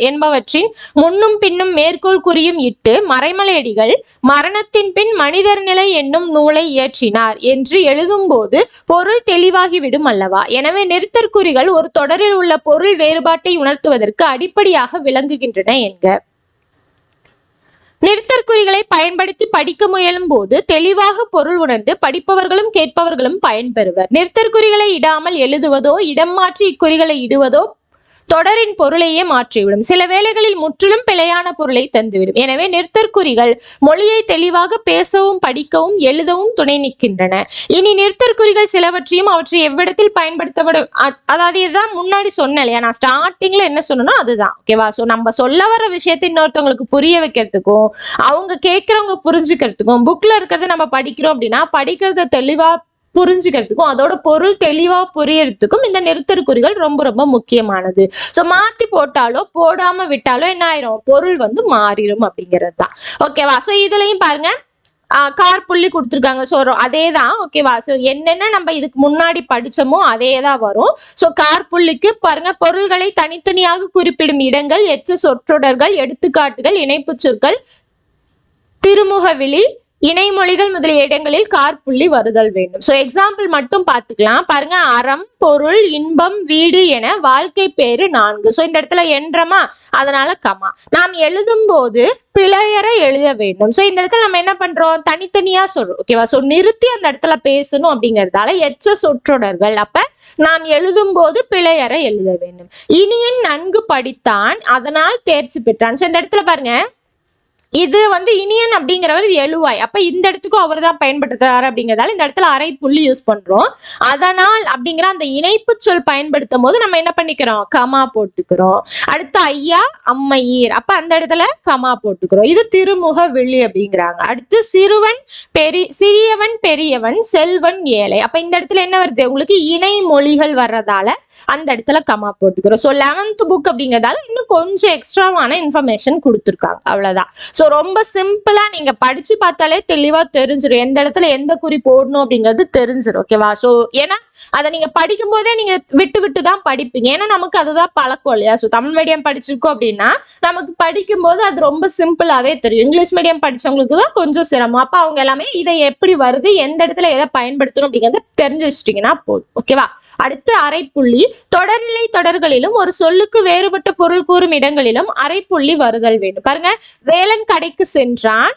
என்பவற்றின் முன்னும் பின்னும் மேற்கோள் குறியும் இட்டு மறைமலையடிகள் மரணத்தின் பின் மனிதர் நிலை என்னும் நூலை இயற்றினார் என்று எழுதும் போது பொருள் தெளிவாகிவிடும் அல்லவா? எனவே நிறுத்தற்குறிகள் ஒரு தொடரில் உள்ள பொருள் வேறுபாட்டை உணர்த்துவதற்கு அடிப்படையாக விளங்குகின்றன என்க. நிறுத்தற்குறிகளை பயன்படுத்தி படிக்க முயலும் போது தெளிவாக பொருள் உணர்ந்து படிப்பவர்களும் கேட்பவர்களும் பயன்பெறுவர். நிறுத்தற்குறிகளை இடாமல் எழுதுவதோ இடம் மாற்றி இக்குறிகளை இடுவதோ தொடரின் பொருளையே மாற்றிவிடும். சில வேளைகளில் முற்றிலும் பிழையான பொருளை தந்துவிடும். எனவே நிறுத்தற்குறிகள் மொழியை தெளிவாக பேசவும் படிக்கவும் எழுதவும் துணை நிற்கின்றன. இனி நிறுத்தற்குறிகள் சிலவற்றையும் அவற்றை எவ்விடத்தில் பயன்படுத்தப்படும், அதாவது இதுதான் முன்னாடி சொன்னேன் இல்லையா, நான் ஸ்டார்டிங்ல என்ன சொன்னனோ அதுதான். ஓகேவா? சோ நம்ம சொல்ல வர விஷயத்தை இன்னொருத்தவங்களுக்கு புரிய வைக்கிறதுக்கும் அவங்க கேட்கிறவங்க புரிஞ்சுக்கிறதுக்கும் புக்ல இருக்கிறத நம்ம படிக்கிறோம் அப்படின்னா படிக்கிறத தெளிவா புரிஞ்சுக்கிறதுக்கும் அதோட பொருள் தெளிவா புரியறதுக்கும் இந்த நிறுத்தற்குறிகள் ரொம்ப ரொம்ப முக்கியமானது. சோ மாத்தி போட்டாலோ போடாம விட்டாலோ என்ன ஆயிரும்? பொருள் வந்து மாறிடும் அப்படிங்கிறது தான். ஓகேவா? சோ இதுலயும் பாருங்க கார்புள்ளி கொடுத்துருக்காங்க. ஸோ அதே தான். ஓகேவா? ஸோ என்னென்ன நம்ம இதுக்கு முன்னாடி படிச்சோமோ அதே தான் வரும். ஸோ கார்புள்ளிக்கு பாருங்க பொருள்களை தனித்தனியாக குறிப்பிடும் இடங்கள், எச்ச சொற்றொடர்கள், எடுத்துக்காட்டுகள், இணைப்பு சொற்கள், திருமுகவிலி, இணைமொழிகள் முதலிய இடங்களில் காற்புள்ளி வருதல் வேண்டும். சோ எக்ஸாம்பிள் மட்டும் பார்த்துக்கலாம் பாருங்க. அறம், பொருள், இன்பம், வீடு என வாழ்க்கை பேரு 4. சோ இந்த இடத்துல என்றமா, அதனால கமா. நாம் எழுதும் போது பிழையற எழுத வேண்டும். சோ இந்த இடத்துல நம்ம என்ன பண்றோம், தனித்தனியா சொல்றோம். ஓகேவா? சோ நிறுத்தி அந்த இடத்துல பேசணும் அப்படிங்கறதால எச்ச சொற்றொடர்கள். அப்ப நாம் எழுதும் போது பிழையற எழுத வேண்டும். இனியன் நன்கு படித்தான், அதனால் தேர்ச்சி பெற்றான். சோ இந்த இடத்துல பாருங்க, இது இனியன் அப்படிங்கிறவர் எழுவாய். அப்ப இந்த இடத்துக்கும் அவர் தான் பயன்படுத்துறாரு அப்படிங்கிறதால இந்த இடத்துல அரை புள்ளி யூஸ் பண்றோம். அதனால் அப்படிங்கிற அந்த இணைப்பு சொல் பயன்படுத்தும் போது நம்ம என்ன பண்ணிக்கிறோம், கமா போட்டுக்கிறோம். அடுத்து ஐயா, அம்மையீர், அப்ப அந்த இடத்துல கமா போட்டுக்கிறோம். இது திருமுக வெளி அப்படிங்கிறாங்க. அடுத்து சிறியவன் பெரியவன், செல்வன் ஏழை. அப்ப இந்த இடத்துல என்ன வருது, உங்களுக்கு இணை மொழிகள் வர்றதால அந்த இடத்துல கமா போட்டுக்கிறோம். சோ 11th புக் அப்படிங்கிறதால இன்னும் கொஞ்சம் எக்ஸ்ட்ராவான இன்ஃபர்மேஷன் கொடுத்துருக்காங்க, அவ்வளவுதான். சோ ரொம்ப சிம்பிளா நீங்க படிச்சு பார்த்தாலே தெளிவா தெரிஞ்சிடும் எந்த இடத்துல எந்த குறி போடணும் அப்படிங்கிறது தெரிஞ்சிடும். ஓகேவா? சோ ஏன்னா அதை நீங்க படிக்கும் போதே நீங்க விட்டு விட்டு தான் படிப்பீங்க. ஏன்னா நமக்கு அதுதான் பழக்கம் இல்லையா? சோ தமிழ் மீடியம் படிச்சிருக்கோம் அப்படின்னா நமக்கு படிக்கும் போது அது ரொம்ப சிம்பிளாவே தெரியும். இங்கிலீஷ் மீடியம் படிச்சவங்களுக்கு தான் கொஞ்சம் சிரமம். அப்ப அவங்க எல்லாமே இதை எப்படி வருது, எந்த இடத்துல எதை பயன்படுத்தணும் அப்படிங்கறத தெரிஞ்சு வச்சிட்டீங்கன்னா போதும். ஓகேவா? அடுத்து அரைப்புள்ளி. தொடர்நிலை தொடர்களிலும் ஒரு சொல்லுக்கு வேறுபட்ட பொருள் கூறும் இடங்களிலும் அரைப்புள்ளி வருதல் வேண்டும். பாருங்க, வேலன் கடைக்கு சென்றான்,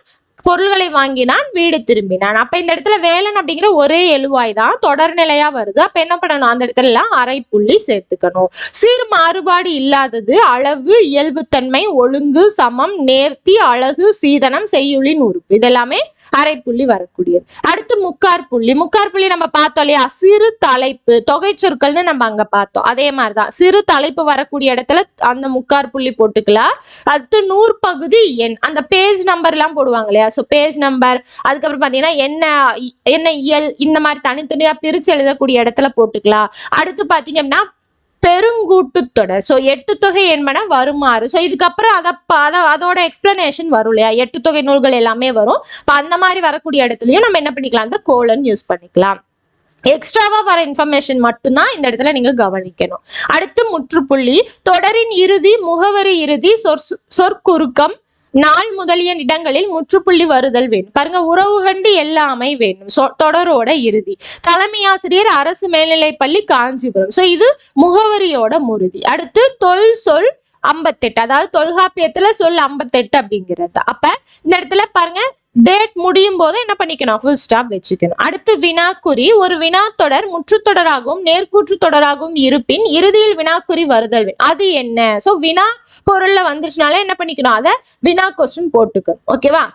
பொருள்களை வாங்கினான், வீடு திரும்பினான். அப்ப இந்த இடத்துல வேலன் அப்படிங்கிற ஒரே எழுவாய் தான் தொடர்நிலையா வருது. அப்ப என்ன பண்ணணும், அந்த இடத்துல எல்லாம் அரை புள்ளி சேர்த்துக்கணும். சீர் மாறுபாடு இல்லாதது, அளவு, இயல்புத்தன்மை, ஒழுங்கு, சமம், நேர்த்தி, அழகு, சீதனம், செய்யுளின் உறுப்பு, இதெல்லாமே அரை புள்ளி வரக்கூடியது. அடுத்து முக்கார் புள்ளி. முக்கார் புள்ளி நம்ம பார்த்தோம் இல்லையா, சிறு தலைப்பு, தொகை சொற்கள்னு நம்ம அங்க பார்த்தோம். அதே மாதிரிதான் சிறு தலைப்பு வரக்கூடிய இடத்துல அந்த முக்கார் புள்ளி போட்டுக்கலாம். அடுத்து நூற்பகுதி எண், அந்த பேஜ் நம்பர் எல்லாம் போடுவாங்க இல்லையா, சோ பேஜ் நம்பர், அதுக்கப்புறம் பாத்தீங்கன்னா என்ன இயல், இந்த மாதிரி தனித்தனியா பிரிச்சு எழுதக்கூடிய இடத்துல போட்டுக்கலாம். அடுத்து பாத்தீங்கன்னா பெருங்கூட்டு தொடர். சோ 8 தொகை என்பன வருமாறு. சோ இதுக்கப்புறம் அதோட எக்ஸ்பிளனேஷன் வரும் இல்லையா, 8 தொகை நூல்கள் எல்லாமே வரும். அந்த மாதிரி வரக்கூடிய இடத்துலயும் நம்ம என்ன பண்ணிக்கலாம், அந்த கோலன் யூஸ் பண்ணிக்கலாம். எக்ஸ்ட்ராவா வர இன்ஃபர்மேஷன் மட்டும்தான் இந்த இடத்துல நீங்க கவனிக்கணும். அடுத்து முற்றுப்புள்ளி. தொடரின் இறுதி, முகவரி இறுதி, சொற்குறுக்கம், நாள் முதலிய இடங்களில் முற்றுப்புள்ளி வருதல் வேண்டும். பாருங்க, உறவு கண்டு எல்லாமை வேண்டும். தொடரோட இறுதி. தலைமை ஆசிரியர், அரசு மேல்நிலைப்பள்ளி, காஞ்சிபுரம். சோ இது முகவரியோட முறுதி. அடுத்து சொல் 58, அதாவது தொல்காப்பியத்துல சொல் 58 அப்படிங்கிறது. அப்ப இந்த இடத்துல பாருங்க, டேட் முடியும் போது என்ன பண்ணிக்கணும், ஃபுல் ஸ்டாப் வச்சுக்கணும். அடுத்து வினாக்குறி. ஒரு வினாத்தொடர் முற்றுத்தொடராகவும் நேர்கூற்று தொடராகவும் இருப்பின் இறுதியில் வினாக்குறி வருதல். அது என்ன? சோ வினா பொருள்ல வந்துருச்சுனால என்ன பண்ணிக்கணும், அதை வினா கொஸ்டின் போட்டுக்கணும். ஓகேவா?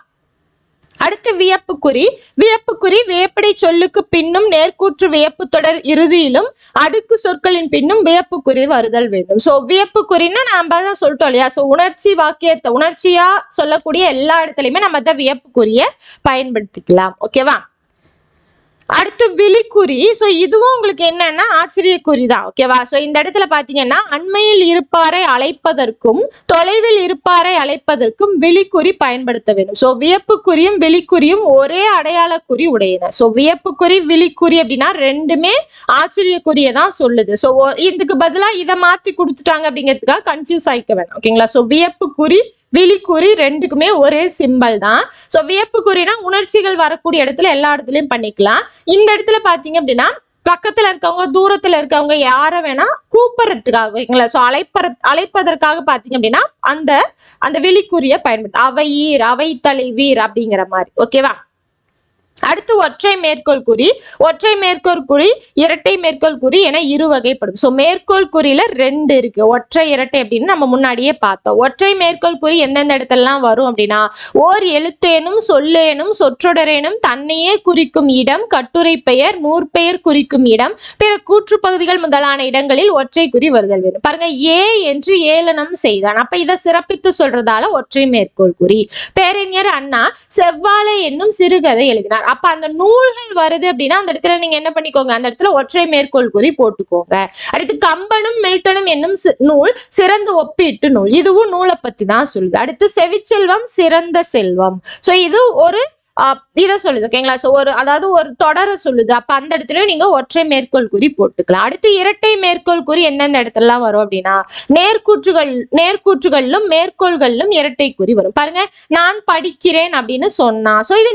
அடுத்து வியப்புக்குறி. வியப்புக்குறி வியப்படை சொல்லுக்கு பின்னும் நேர்கூற்று வியப்பு தொடர் இறுதியிலும் அடுக்கு சொற்களின் பின்னும் வியப்புக்குறி வருதல் வேண்டும். சோ வியப்புக்குறின்னா நாம தான் சொல்லிட்டோம் இல்லையா, சோ உணர்ச்சியா சொல்லக்கூடிய எல்லா இடத்துலயுமே நம்ம தான் வியப்புக்குரிய பயன்படுத்திக்கலாம். ஓகேவா? அடுத்து விழிக்குறி. சோ இதுவும் உங்களுக்கு என்னன்னா ஆச்சரியக்குறி தான். ஓகேவா? சோ இந்த இடத்துல பாத்தீங்கன்னா அண்மையில் இருப்பாரை அழைப்பதற்கும் தொலைவில் இருப்பாரை அழைப்பதற்கும் விழிக்குறி பயன்படுத்த வேண்டும். சோ வியப்புக்குறியும் விழிக்குறியும் ஒரே அடையாள குறி உடையன. சோ வியப்புக்குறி விழிக்குறி அப்படின்னா ரெண்டுமே ஆச்சரியக்குறியை தான் சொல்லுது. சோ இதுக்கு பதிலா இதை மாத்தி கொடுத்துட்டாங்க அப்படிங்கிறதுக்காக கன்ஃபியூஸ் ஆயிக்க வேணாம். ஓகேங்களா? சோ வியப்புக்குறி விழிக்குறி ரெண்டுக்குமே ஒரே சிம்பல் தான். சோ வியப்புக்குறினா உணர்ச்சிகள் வரக்கூடிய இடத்துல எல்லா இடத்துலயும் பண்ணிக்கலாம். இந்த இடத்துல பாத்தீங்க அப்படின்னா பக்கத்துல இருக்கவங்க தூரத்துல இருக்கவங்க யார வேணா கூப்பிடுறதுக்காக, ஓகேங்களா? சோ அழைப்பதற்காக பாத்தீங்க அப்படின்னா அந்த விழிக்குறிய பயன்படுத்த அவையீர், அவை தலைவீர் அப்படிங்கிற மாதிரி. ஓகேவா? அடுத்து ஒற்றை மேற்கோள் குறி. ஒற்றை மேற்கோள் குறி, இரட்டை மேற்கோள் குறி என இரு வகைப்படும். சோ மேற்கோள் குறியில 2 இருக்கு, ஒற்றை இரட்டை அப்படின்னு நம்ம முன்னாடியே பார்த்தோம். ஒற்றை மேற்கோள் குறி எந்தெந்த இடத்துலலாம் வரும் அப்படின்னா, ஓர் எழுத்தேனும் சொல்லேனும் சொற்றொடரேனும் தன்னையே குறிக்கும் இடம், கட்டுரை பெயர், நூற்பெயர் குறிக்கும் இடம், பிற கூற்று பகுதிகள் முதலான இடங்களில் ஒற்றை குறி வருதல் வேண்டும். பாருங்க, ஏ என்று ஏளனம் செய்தான். அப்ப இதை சிறப்பித்து சொல்றதால ஒற்றை மேற்கோள் குறி. பேரறிஞர் அண்ணா செவ்வாழை என்னும் சிறுகதை எழுதினார். அப்ப அந்த நூல்கள் வருது அப்படின்னா அந்த இடத்துல நீங்க என்ன பண்ணிக்கோங்க, அந்த இடத்துல ஒற்றை மேற்கோள் குறி போட்டுக்கோங்க. அடுத்து கம்பனும் மில்டனும் என்னும் நூல் சிறந்த ஒப்பீட்டு நூல். இதுவும் நூலை பத்தி தான் சொல்லுது. அடுத்து செவிச்செல்வம் சிறந்த செல்வம். சோ இது ஒரு இதை சொல்லுது. ஓகேங்களா? சோ அதாவது ஒரு தொடரை சொல்லுது. அப்ப அந்த இடத்துலயும் நீங்க ஒற்றை மேற்கோள் குறி போட்டுக்கலாம். அடுத்து இரட்டை மேற்கோள் குறி எந்தெந்த இடத்துலலாம் வரும் அப்படின்னா, நேர்கூற்றுகளிலும் மேற்கோள்களிலும் இரட்டை குறி வரும். பாருங்க, நான் படிக்கிறேன் அப்படின்னு சொன்னா, சோ இது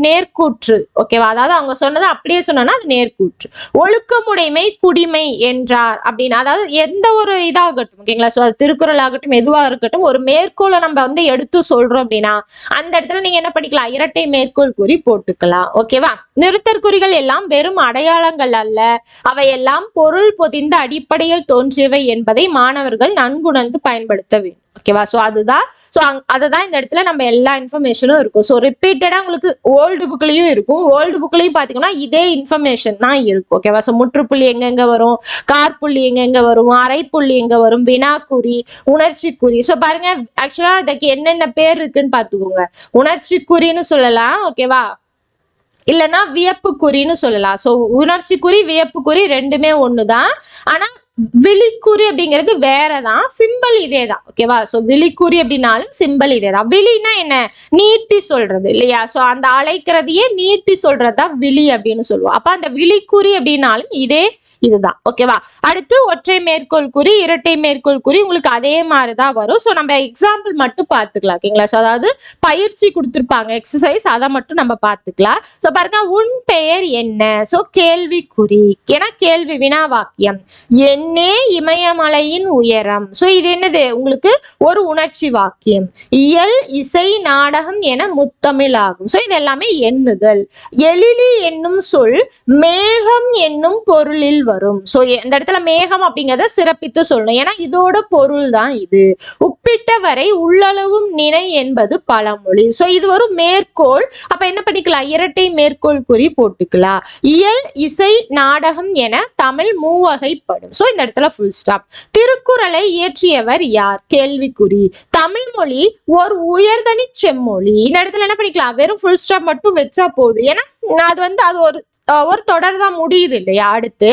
நேர்கூற்று. ஓகேவா? அதாவது அவங்க சொன்னதை அப்படியே சொன்னா அது நேர்கூற்று. ஒழுக்கமுடைமை குடிமை என்றார் அப்படின்னு, அதாவது எந்த ஒரு இதாகட்டும், ஓகேங்களா? சோ அது திருக்குறள் ஆகட்டும், எதுவா இருக்கட்டும், ஒரு மேற்கோளை நம்ம வந்து எடுத்து சொல்றோம் அப்படின்னா அந்த இடத்துல நீங்க என்ன பண்ணிக்கலாம், இரட்டை மேற்கோள் குறி போட்டுக்கலாம். ஓகேவா? நிறுத்தற்குறிகள் எல்லாம் வெறும் அடையாளங்கள் அல்ல, அவையெல்லாம் பொருள் பொதிந்த அடிப்படையில் தோன்றியவை என்பதை மாணவர்கள் நன்குணர்ந்து பயன்படுத்த வேண்டும். ஓகேவா? சோ அதுதான் இந்த இடத்துல நம்ம எல்லா இன்ஃபர்மேஷனும் இருக்கும். ஸோ ரிப்பீட்டடா உங்களுக்கு ஓல்டு புக்லயும் இருக்கும். ஓல்டு புக்லயும் பாத்தீங்கன்னா இதே இன்ஃபர்மேஷன் தான் இருக்கும். ஓகேவா? ஸோ முற்றுப்புள்ளி எங்கெங்க வரும், காற்புள்ளி எங்கெங்க வரும், அரைப்புள்ளி எங்க வரும், வினாக்குறி, உணர்ச்சி குறி. ஸோ பாருங்க, ஆக்சுவலா அதுக்கு என்னென்ன பேர் இருக்குன்னு பாத்துக்கோங்க. உணர்ச்சி குறின்னு சொல்லலாம். ஓகேவா? இல்லைன்னா வியப்பு குறின்னு சொல்லலாம். ஸோ உணர்ச்சி குறி, வியப்பு குறி ரெண்டுமே ஒண்ணுதான். ஆனா விழிக்குறி அப்படிங்கிறது வேறதான், சிம்பிள் இதே தான். ஓகேவா? சோ விழிக்குறி அப்படின்னாலும் சிம்பிள் இதே தான். விழினா என்ன, நீட்டி சொல்றது இல்லையா? சோ அந்த அழைக்கிறதையே நீட்டி சொல்றதுதான் விழி அப்படின்னு சொல்லுவோம். அப்ப அந்த விழிக்குறி அப்படின்னாலும் இதுதான். ஓகேவா? அடுத்து ஒற்றை மேற்கோள் குறி, இரட்டை மேற்கோள் குறி உங்களுக்கு அதே மாதிரிதான் வரும். சோ நம்ம எக்ஸாம்பிள் மட்டும் பார்த்துக்கலாம். ஓகேங்களா? சோ அதாவது பயிற்சி கொடுத்திருப்பாங்க, எக்ஸசைஸ், அதை மட்டும் நம்ம பார்த்துக்கலாம். சோ பாருங்க, உன் பெயர் என்ன? சோ கேள்விக்குறி, ஏன்னா கேள்வி வினா வாக்கியம். என்னே இமயமலையின் உயரம். சோ இது என்னது, உங்களுக்கு ஒரு உணர்ச்சி வாக்கியம். இயல், இசை, நாடகம் என முத்தமிழ் ஆகும். சோ இது எல்லாமே எண்ணுதல். எழிலி என்னும் சொல் மேகம் என்னும் பொருளில் வரும். சோ இந்த இடத்துல மேகம் அப்படிங்கறத சிறப்பித்து சொல்லணும், ஏன்னா இதோட பொருள் தான் இது. உப்பிட்ட வரை உள்ளளவும் நினை என்பது பழமொழி. சோ இது ஒரு மேற்கோள். அப்ப என்ன பண்ணிக்கலாம், இரட்டை மேற்கோள் குறி போட்டுக்கலாம். இயல், இசை, நாடகம் என தமிழ் மூவகைப்படும். சோ இந்த இடத்துல ஃபுல் ஸ்டாப். திருக்குறளை இயற்றியவர் யார்? கேள்விக்குறி. தமிழ் மொழி ஒரு உயர்தனி செம்மொழி. இந்த இடத்துல என்ன பண்ணிக்கலாம், வெறும் ஃபுல் ஸ்டாப் மட்டும் வச்சா போதும், ஏன்னா அது ஒரு தொடர் தான் முடியுது இல்லையா? அடுத்து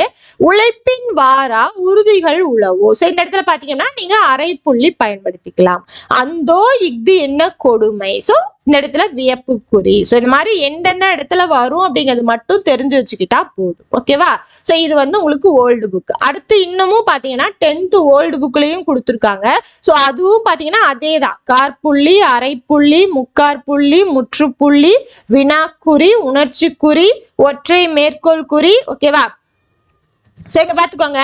உழைப்பின் வாரா உறுதிகள் உளவோ. சோ இந்த இடத்துல பாத்தீங்கன்னா நீங்க அரைப்புள்ளி பயன்படுத்திக்கலாம். அந்தோ இஃது என்ன கொடுமை. சோ இந்த இடத்துல வியப்பு குறி. சோ இந்த மாதிரி எந்தெந்த இடத்துல வரும் அப்படிங்கிறது மட்டும் தெரிஞ்சு வச்சுக்கிட்டா போதும். ஓகேவா? சோ இது வந்து உங்களுக்கு ஓல்டு புக். அடுத்து இன்னமும் பாத்தீங்கன்னா 10th ஓல்டு புக்லயும் கொடுத்துருக்காங்க. சோ அதுவும் பாத்தீங்கன்னா அதேதான், காற்புள்ளி, அரைப்புள்ளி, முக்காற்புள்ளி, முற்றுப்புள்ளி, வினாக்குறி, உணர்ச்சி குறி, ஒற்றை மேற்கோள் குறி. ஓகேவா? சோ இங்க பாத்துக்கோங்க,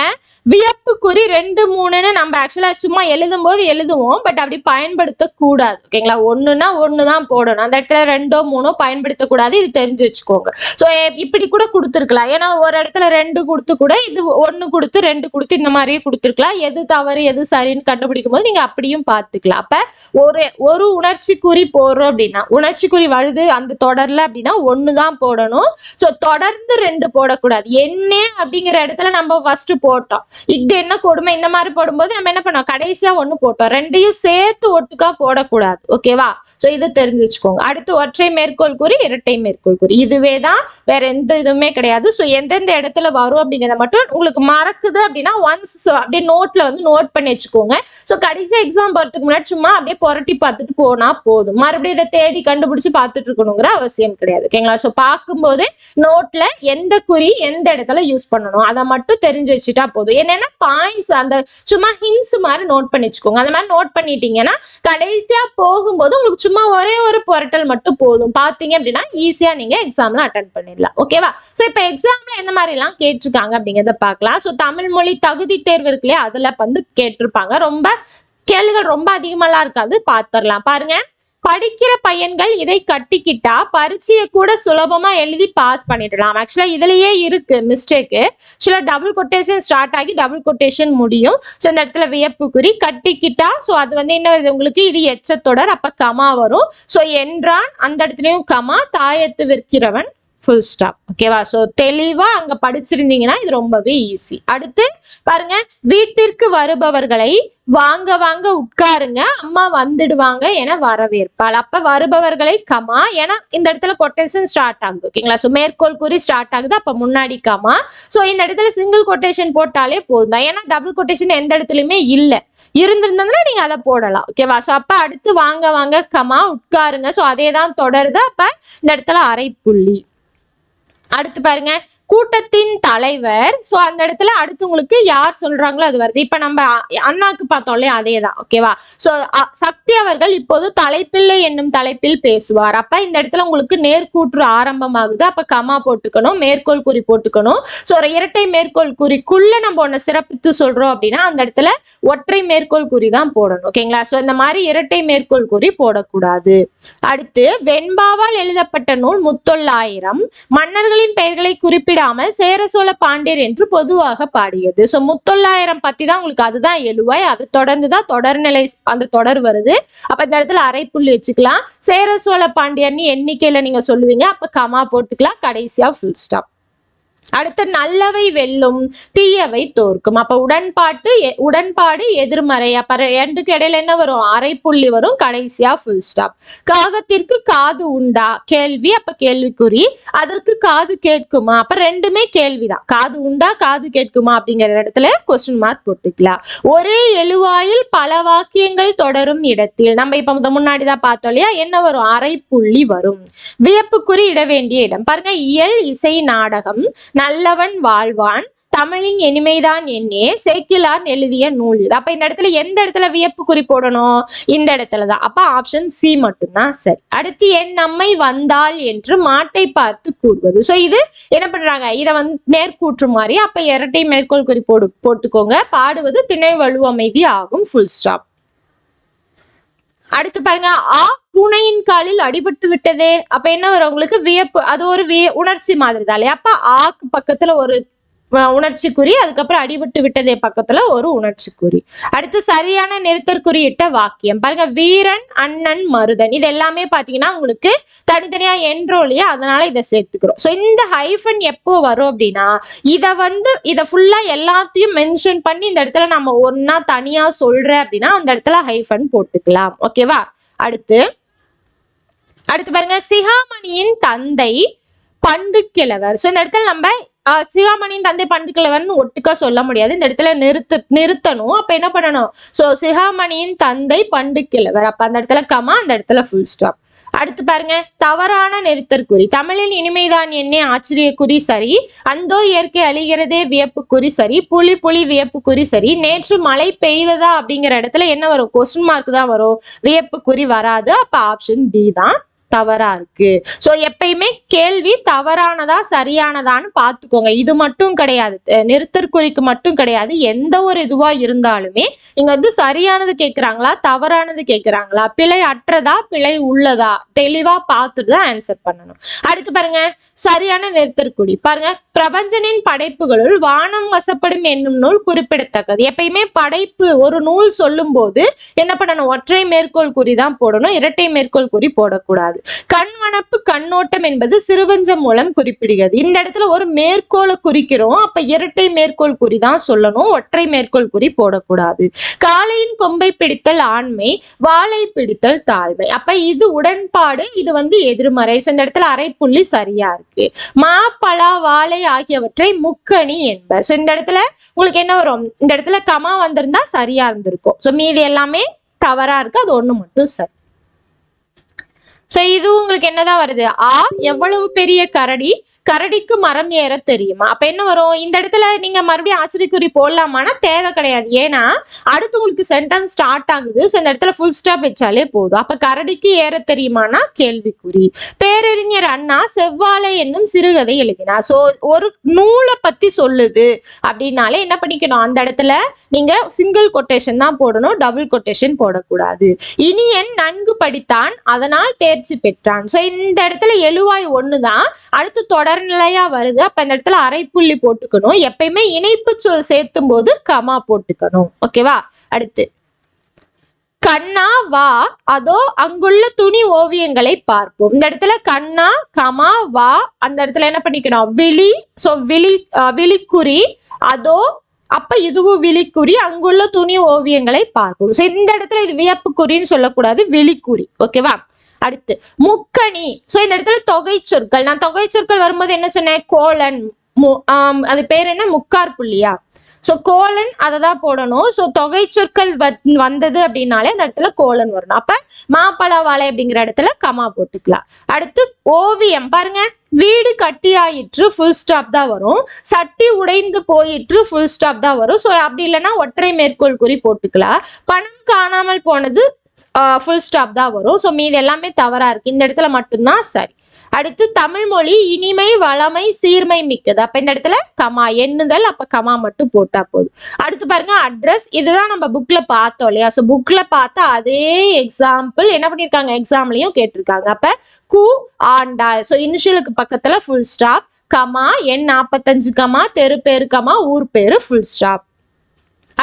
வியப்பு குறி 2, 3ன்னு நம்ம ஆக்சுவலா சும்மா எழுதும் போது எழுதுவோம், பட் அப்படி பயன்படுத்த கூடாது. ஓகேங்களா? ஒண்ணுன்னா ஒண்ணுதான் போடணும், அந்த இடத்துல 2, 3 பயன்படுத்தக்கூடாது. இது தெரிஞ்சு வச்சுக்கோங்க. சோ இப்படி கூட கொடுத்துருக்கலாம், ஏன்னா ஒரு இடத்துல 2 கொடுத்து கூட இது 1 கொடுத்து 2 கொடுத்து இந்த மாதிரியே கொடுத்துருக்கலாம். எது தவறு எது சரின்னு கண்டுபிடிக்கும் போது நீங்க அப்படியும் பார்த்துக்கலாம். அப்ப ஒரு உணர்ச்சி குறி போடுறோம் அப்படின்னா, உணர்ச்சி குறி வருது அந்த தொடர்ல அப்படின்னா 1 தான் போடணும். சோ தொடர்ந்து 2 போடக்கூடாது. என்ன அப்படிங்கிற இடத்துல நம்ம ஃபர்ஸ்ட் போட்டோம், இது என்ன கொடுமை, இந்த மாதிரி போடும்போது நம்ம என்ன பண்ணோம், கடைசியா 1 போட்டோம். 2ஐயும் சேர்த்து ஒட்டுக்கா போடக்கூடாது. ஓகேவா? சோ இது தெரிஞ்சு வச்சுக்கோங்க. அடுத்து ஒற்றை மேற்கோள் குறி, இரட்டை மேற்கோள் குறி, இதுவே தான், வேற எந்த இதுவுமே கிடையாது. சோ எந்தெந்த இடத்துல வரும் அப்படிங்கறத மட்டும் உங்களுக்கு மறக்குது அப்படின்னா ஒன்ஸ் அப்படியே நோட்ல வந்து நோட் பண்ணி வச்சுக்கோங்க. சோ கடைசி எக்ஸாம் போறதுக்கு முன்னாடி சும்மா அப்படியே புரட்டி பார்த்துட்டு போனா போதும். மறுபடியும் இதை தேடி கண்டுபிடிச்சு பார்த்துட்டு இருக்கணுங்கிற அவசியம் கிடையாது. ஓகேங்களா? சோ பார்க்கும்போது நோட்ல எந்த குறி எந்த இடத்துல யூஸ் பண்ணணும் அதை மட்டும் தெரிஞ்சு வச்சுட்டா போதும். என்னன்னா பாயிண்ட்ஸ் அந்த சும்மா ஹிண்ட்ஸ் மாதிரி நோட் பண்ணி வச்சுக்கோங்க. அந்த மாதிரி நோட் பண்ணிட்டீங்கன்னா கடைசியா போகும்போது உங்களுக்கு சும்மா ஒரே ஒரு புரட்டல் மட்டும் போதும். பாத்தீங்க அப்படின்னா ஈஸியா நீங்க எக்ஸாம்ல அட்டென்ட் பண்ணிடலாம். ஓகேவா? சோ இப்ப எக்ஸாம்ல எந்த மாதிரி எல்லாம் கேட்டிருக்காங்க அப்படிங்கறத பார்க்கலாம். சோ தமிழ் மொழி தகுதி தேர்வு இருக்கு இல்லையா, அதுல வந்து கேட்டிருப்பாங்க. ரொம்ப கேள்விகள் ரொம்ப அதிகமாலாம் இருக்காது, பாத்திரலாம். பாருங்க, படிக்கிற பையன்கள் இதை கட்டிக்கிட்டா பரீட்சையை கூட சுலபமா எழுதி பாஸ் பண்ணிடலாம். ஆக்சுவலா இதுலயே இருக்கு மிஸ்டேக். சில டபுள் கொட்டேஷன் ஸ்டார்ட் ஆகி டபுள் கொட்டேஷன் முடியும். ஸோ இந்த இடத்துல வியப்பு குறி கட்டிக்கிட்டா. ஸோ அது வந்து என்ன வருது உங்களுக்கு, இது எச்சத்தொடர், அப்ப கமா வரும். ஸோ என்றான், அந்த இடத்துலயும் கமா. தாயத்து விற்கிறவன், ஃபுல் ஸ்டாப். ஓகேவா? ஸோ தெளிவா அங்க படிச்சிருந்தீங்கன்னா இது ரொம்பவே ஈஸி. அடுத்து பாருங்க, வீட்டிற்கு வருபவர்களை வாங்க வாங்க உட்காருங்க, அம்மா வந்துடுவாங்க என வரவேற்பாள். அப்ப வருபவர்களை கமா, ஏன்னா இந்த இடத்துல கொட்டேஷன் ஸ்டார்ட் ஆகுது. ஓகேங்களா? ஸோ மேற்கோள் குறி ஸ்டார்ட் ஆகுது, அப்ப முன்னாடி கமா. ஸோ இந்த இடத்துல சிங்கிள் கொட்டேஷன் போட்டாலே போதும் தான், ஏன்னா டபுள் கொட்டேஷன் எந்த இடத்துலயுமே இல்ல. இருந்திருந்ததுன்னா நீங்க அதை போடலாம். ஓகேவா? ஸோ அப்ப அடுத்து வாங்க வாங்க கமா உட்காருங்க. ஸோ அதே தான் தொடருது. அப்ப இந்த இடத்துல அரைப்புள்ளி. அடுத்து பாருங்க, கூட்டத்தின் தலைவர். சோ அந்த இடத்துல அடுத்து உங்களுக்கு யார் சொல்றாங்களோ அது வருது. இப்ப நம்ம அண்ணாக்கு பார்த்தோம் இல்லையா, அதேதான். ஓகேவா? சோ சக்தி அவர்கள் இப்போது தலைப்பிள்ளை என்னும் தலைப்பில் பேசுவார். அப்ப இந்த இடத்துல உங்களுக்கு நேர்கூற்று ஆரம்பமாகுது. அப்ப கமா போட்டுக்கணும், மேற்கோள் குறி போட்டுக்கணும். சோ ஒரு இரட்டை மேற்கோள் குறிக்குள்ள நம்ம ஒண்ணு சிறப்பித்து சொல்றோம் அப்படின்னா அந்த இடத்துல ஒற்றை மேற்கோள் குறி தான் போடணும். ஓகேங்களா? சோ இந்த மாதிரி இரட்டை மேற்கோள் குறி போடக்கூடாது. அடுத்து, வெண்பாவால் எழுதப்பட்ட நூல் முத்தொள்ளாயிரம் மன்னர்களின் பெயர்களை குறிப்பிடாமல் சேர சோழ பாண்டியர் என்று பொதுவாக பாடியது. சோ முத்தொள்ளாயிரம் பத்தி தான் உங்களுக்கு, அதுதான் எழுவாய். அது தொடர்ந்துதான் தொடர்நிலை அந்த தொடர் வருது. அப்ப இந்த இடத்துல அரைப்புள்ளி வச்சுக்கலாம். சேர சோழ பாண்டியர்னு எண்ணிக்கையில நீங்க சொல்லுவீங்க, அப்ப கமா போட்டுக்கலாம். கடைசியா ஃபுல் ஸ்டாப். அடுத்து, நல்லவை வெல்லும் தீயவை தோற்கும். அப்ப உடன்பாடு எதிர்மறை. அப்ப ரெண்டுக்கு இடையில என்ன வரும்? அரைப்புள்ளி வரும். கடைசியா ஃபுல் ஸ்டாப். காகத்திற்கு காது உண்டா? கேள்வி. அப்ப கேள்விக்குறி. அதற்கு காது கேட்குமா? அப்ப ரெண்டுமே கேள்விதான். காது உண்டா, காது கேட்குமா அப்படிங்கிற இடத்துல கொஸ்டின் மார்க் போட்டுக்கலாம். ஒரே எழுவாயில் பல வாக்கியங்கள் தொடரும் இடத்தில் நம்ம இப்ப முன்னாடிதான் பார்த்தோம் இல்லையா, என்ன வரும்? அரைப்புள்ளி வரும். வியப்புக்குறி இட வேண்டிய இடம் பாருங்க, இயல், இசை, நாடகம், நல்லவன் வாழ்வான், தமிழின் இனிமைதான் என்னே, சேக்கிழார் எழுதிய நூல் இது. அப்ப இந்த இடத்துல எந்த இடத்துல வியப்பு குறி போடணும்? இந்த இடத்துலதான். அப்ப ஆப்ஷன் சி மட்டும்தான் சரி. அடுத்து, என் அம்மை வந்தாள் என்று மாட்டை பார்த்து கூறுவது. சோ இது என்ன பண்றாங்க? இதை நேர்கூற்று மாதிரி. அப்ப இரட்டை மேற்கோள் குறி போட்டுக்கோங்க. பாடுவது திணை வலுவமைதி ஆகும். Full stop. அடுத்து பாருங்க, பூனையின் காலில் அடிபட்டு விட்டதே. அப்ப என்ன வரும் உங்களுக்கு? வியப்பு. அது ஒரு உணர்ச்சி மாதிரி தான் இல்லையா? அப்ப ஆக்கு பக்கத்துல ஒரு உணர்ச்சி குறி, அதுக்கப்புறம் அடிபட்டு விட்டதே பக்கத்துல ஒரு உணர்ச்சி குறி. அடுத்து, சரியான நிறுத்தற்குறியிட்ட வாக்கியம் பாருங்க, வீரன், அண்ணன், மருதன். இது எல்லாமே பாத்தீங்கன்னா உங்களுக்கு தனித்தனியா என்றோ இல்லையா, அதனால இதை சேர்த்துக்கிறோம். சோ இந்த ஹைஃபன் எப்போ வரும் அப்படின்னா, இதை ஃபுல்லா எல்லாத்தையும் மென்ஷன் பண்ணி இந்த இடத்துல நம்ம ஒன்னா தனியா சொல்ற அப்படின்னா அந்த இடத்துல ஹைஃபன் போட்டுக்கலாம். ஓகேவா? அடுத்து பாருங்க, சிகாமணியின் தந்தை பண்டுக்கிழவர். சோ இந்த இடத்துல நம்ம சிகாமணியின் தந்தை பண்டுக்கிழவர்னு ஒட்டுக்கா சொல்ல முடியாது. இந்த இடத்துல நிறுத்தணும். அப்ப என்ன பண்ணணும்? சோ சிகாமணியின் தந்தை பண்டுக்கிழவர். அப்ப அந்த இடத்துல கமா, அந்த இடத்துல ஃபுல் ஸ்டாப். அடுத்து பாருங்க, தவறான நிறுத்தற்குறி. தமிழின் இனிமைதான் என்னே ஆச்சரியக்குறி சரி, அந்தோ இயற்கை அழிகிறதே வியப்புக்குறி சரி, புலி வியப்புக்குறி சரி, நேற்று மழை பெய்ததா அப்படிங்கிற இடத்துல என்ன வரும்? கொஸ்டின் மார்க் தான் வரும், வியப்புக்குறி வராது. அப்ப ஆப்ஷன் டி தான் தவறா இருக்கு. சோ எப்பயுமே கேள்வி தவறானதா சரியானதான்னு பாத்துக்கோங்க. இது மட்டும் கிடையாது, நிறுத்தற்குறிக்கு மட்டும் கிடையாது, எந்த ஒரு இதுவா இருந்தாலுமே இங்க சரியானது கேட்கிறாங்களா, தவறானது கேட்கிறாங்களா, பிழை அற்றதா, பிழை உள்ளதா, தெளிவா பார்த்துட்டு தான் ஆன்சர் பண்ணணும். அடுத்து பாருங்க, சரியான நிறுத்தற்குறி பாருங்க, பிரபஞ்சனின் படைப்புகளுள் வானம் வசப்படும் என்னும் நூல் குறிப்பிடத்தக்கது. எப்பயுமே படைப்பு ஒரு நூல் சொல்லும் போது என்ன பண்ணணும்? ஒற்றை மேற்கோள் குறி தான் போடணும், இரட்டை மேற்கோள் குறி போடக்கூடாது. கண்வனப்பு, கண்ணோட்டம் என்பது சிறுவஞ்சம் மூலம் குறிப்பிடுகிறது. இந்த இடத்துல ஒரு மேற்கோளை குறிக்கிறோம், அப்ப இரட்டை மேற்கோள் குறி தான் சொல்லணும், ஒற்றை மேற்கோள் குறி போடக்கூடாது. காளையின் கொம்பை பிடித்தல் ஆண்மை, வாளை பிடித்தல் தாழ்மை. அப்ப இது உடன்பாடு, இது எதிர்மறை. சோ இந்த இடத்துல அரைப்புள்ளி சரியா இருக்கு. மா, பலா, வாழை ஆகியவற்றை முக்கணி என்பர். சோ இந்த இடத்துல உங்களுக்கு என்ன வரும்? இந்த இடத்துல கமா வந்திருந்தா சரியா இருந்திருக்கும். சோ மீதி எல்லாமே தவறா இருக்கு, அது ஒண்ணு மட்டும் சரி. சோ இது உங்களுக்கு என்னதான் வருது? எவ்வளவு பெரிய கரடி, கரடிக்கு மரம் ஏற தெரியுமா? அப்ப என்ன வரும்? இந்த இடத்துல நீங்க மறுபடியும் ஆச்சரியக்குறி போடலாமான்னா தேவை கிடையாது. ஏன்னா அடுத்து உங்களுக்கு சென்டென்ஸ் ஸ்டார்ட் ஆகுது. சோ இந்த இடத்துல ஃபுல் ஸ்டாப் வச்சாலே போதும். அப்ப கரடிக்கு ஏற தெரியுமானா கேள்விக்குறி. பேரறிஞர் அண்ணா செவ்வாழை என்னும் சிறுகதை எழுதினார். சோ ஒரு நூலை பத்தி சொல்லுது அப்படின்னாலே என்ன பண்ணிக்கணும்? அந்த இடத்துல நீங்க சிங்கிள் கொட்டேஷன் தான் போடணும், டபுள் கொட்டேஷன் போடக்கூடாது. இனியன் நன்கு படித்தான், அதனால் தேர்ச்சி பெற்றான். சோ இந்த இடத்துல எழுவாய் ஒண்ணுதான், அடுத்து தொடர்நிலையா வருது. அப்ப இந்த இடத்துல அரைப்புள்ளி போட்டுக்கணும். எப்பயுமே இணைப்பு சொல் சேர்த்தும் போது கமா போட்டுக்கணும். ஓகேவா? அடுத்து கண்ணா வா அதோ அங்குள்ள துணி ஓவியங்களை பார்ப்போம். இந்த இடத்துல கண்ணா கமா வா, அந்த இடத்துல என்ன பண்ணிக்கணும் விழி. சோ விழிக்குறி, அதோ அப்ப இதுவும் விழிக்குறி, அங்குள்ள துணி ஓவியங்களை பார்ப்போம். சோ இந்த இடத்துல இது வியப்புக்குறின்னு சொல்லக்கூடாது, விழிக்குறி. ஓகேவா. அடுத்து முக்கணி. சோ இந்த இடத்துல தொகை சொற்கள். நான் தொகை சொற்கள் வரும்போது என்ன சொன்னேன், கோலன், அது பேர் என்ன, முக்கார் புள்ளியா. சோ கோலன் அதை தான் போடணும். சோ தொகை சொற்கள் வந்தது அப்படின்னாலே அந்த இடத்துல கோலன் வரணும். அப்ப மாப்பழ வாழை அப்படிங்கிற இடத்துல கமா போட்டுக்கலாம். அடுத்து ஓவியம் பாருங்க, வீடு கட்டியாயிற்று ஃபுல் ஸ்டாப் தான் வரும், சட்டி உடைந்து போயிற்று ஃபுல் ஸ்டாப் தான் வரும். ஸோ அப்படி இல்லைன்னா ஒற்றை மேற்கோள் குறி போட்டுக்கலாம். பணம் காணாமல் போனது ஃபுல் ஸ்டாப் தான் வரும். ஸோ மீது எல்லாமே தவறா இருக்கு, இந்த இடத்துல மட்டும்தான் சரி. அடுத்து தமிழ் மொழி இனிமை வளமை சீர்மை மிக்கது. அப்ப இந்த இடத்துல கமா எண்ணுதல், அப்ப கமா மட்டும் போட்டா போதும். அடுத்து பாருங்க அட்ரஸ். இதுதான் நம்ம புக்ல பார்த்தோம் இல்லையா. ஸோ புக்ல பார்த்தா அதே எக்ஸாம்பிள் என்ன பண்ணிருக்காங்க, எக்ஸாம்லயும் கேட்டிருக்காங்க. அப்ப கு ஆண்டாள். ஸோ இனிஷியலுக்கு பக்கத்துல ஃபுல் ஸ்டாப், கமா எண் 45 கமா தெரு பேரு கமா ஊர் பேரு ஃபுல் ஸ்டாப்.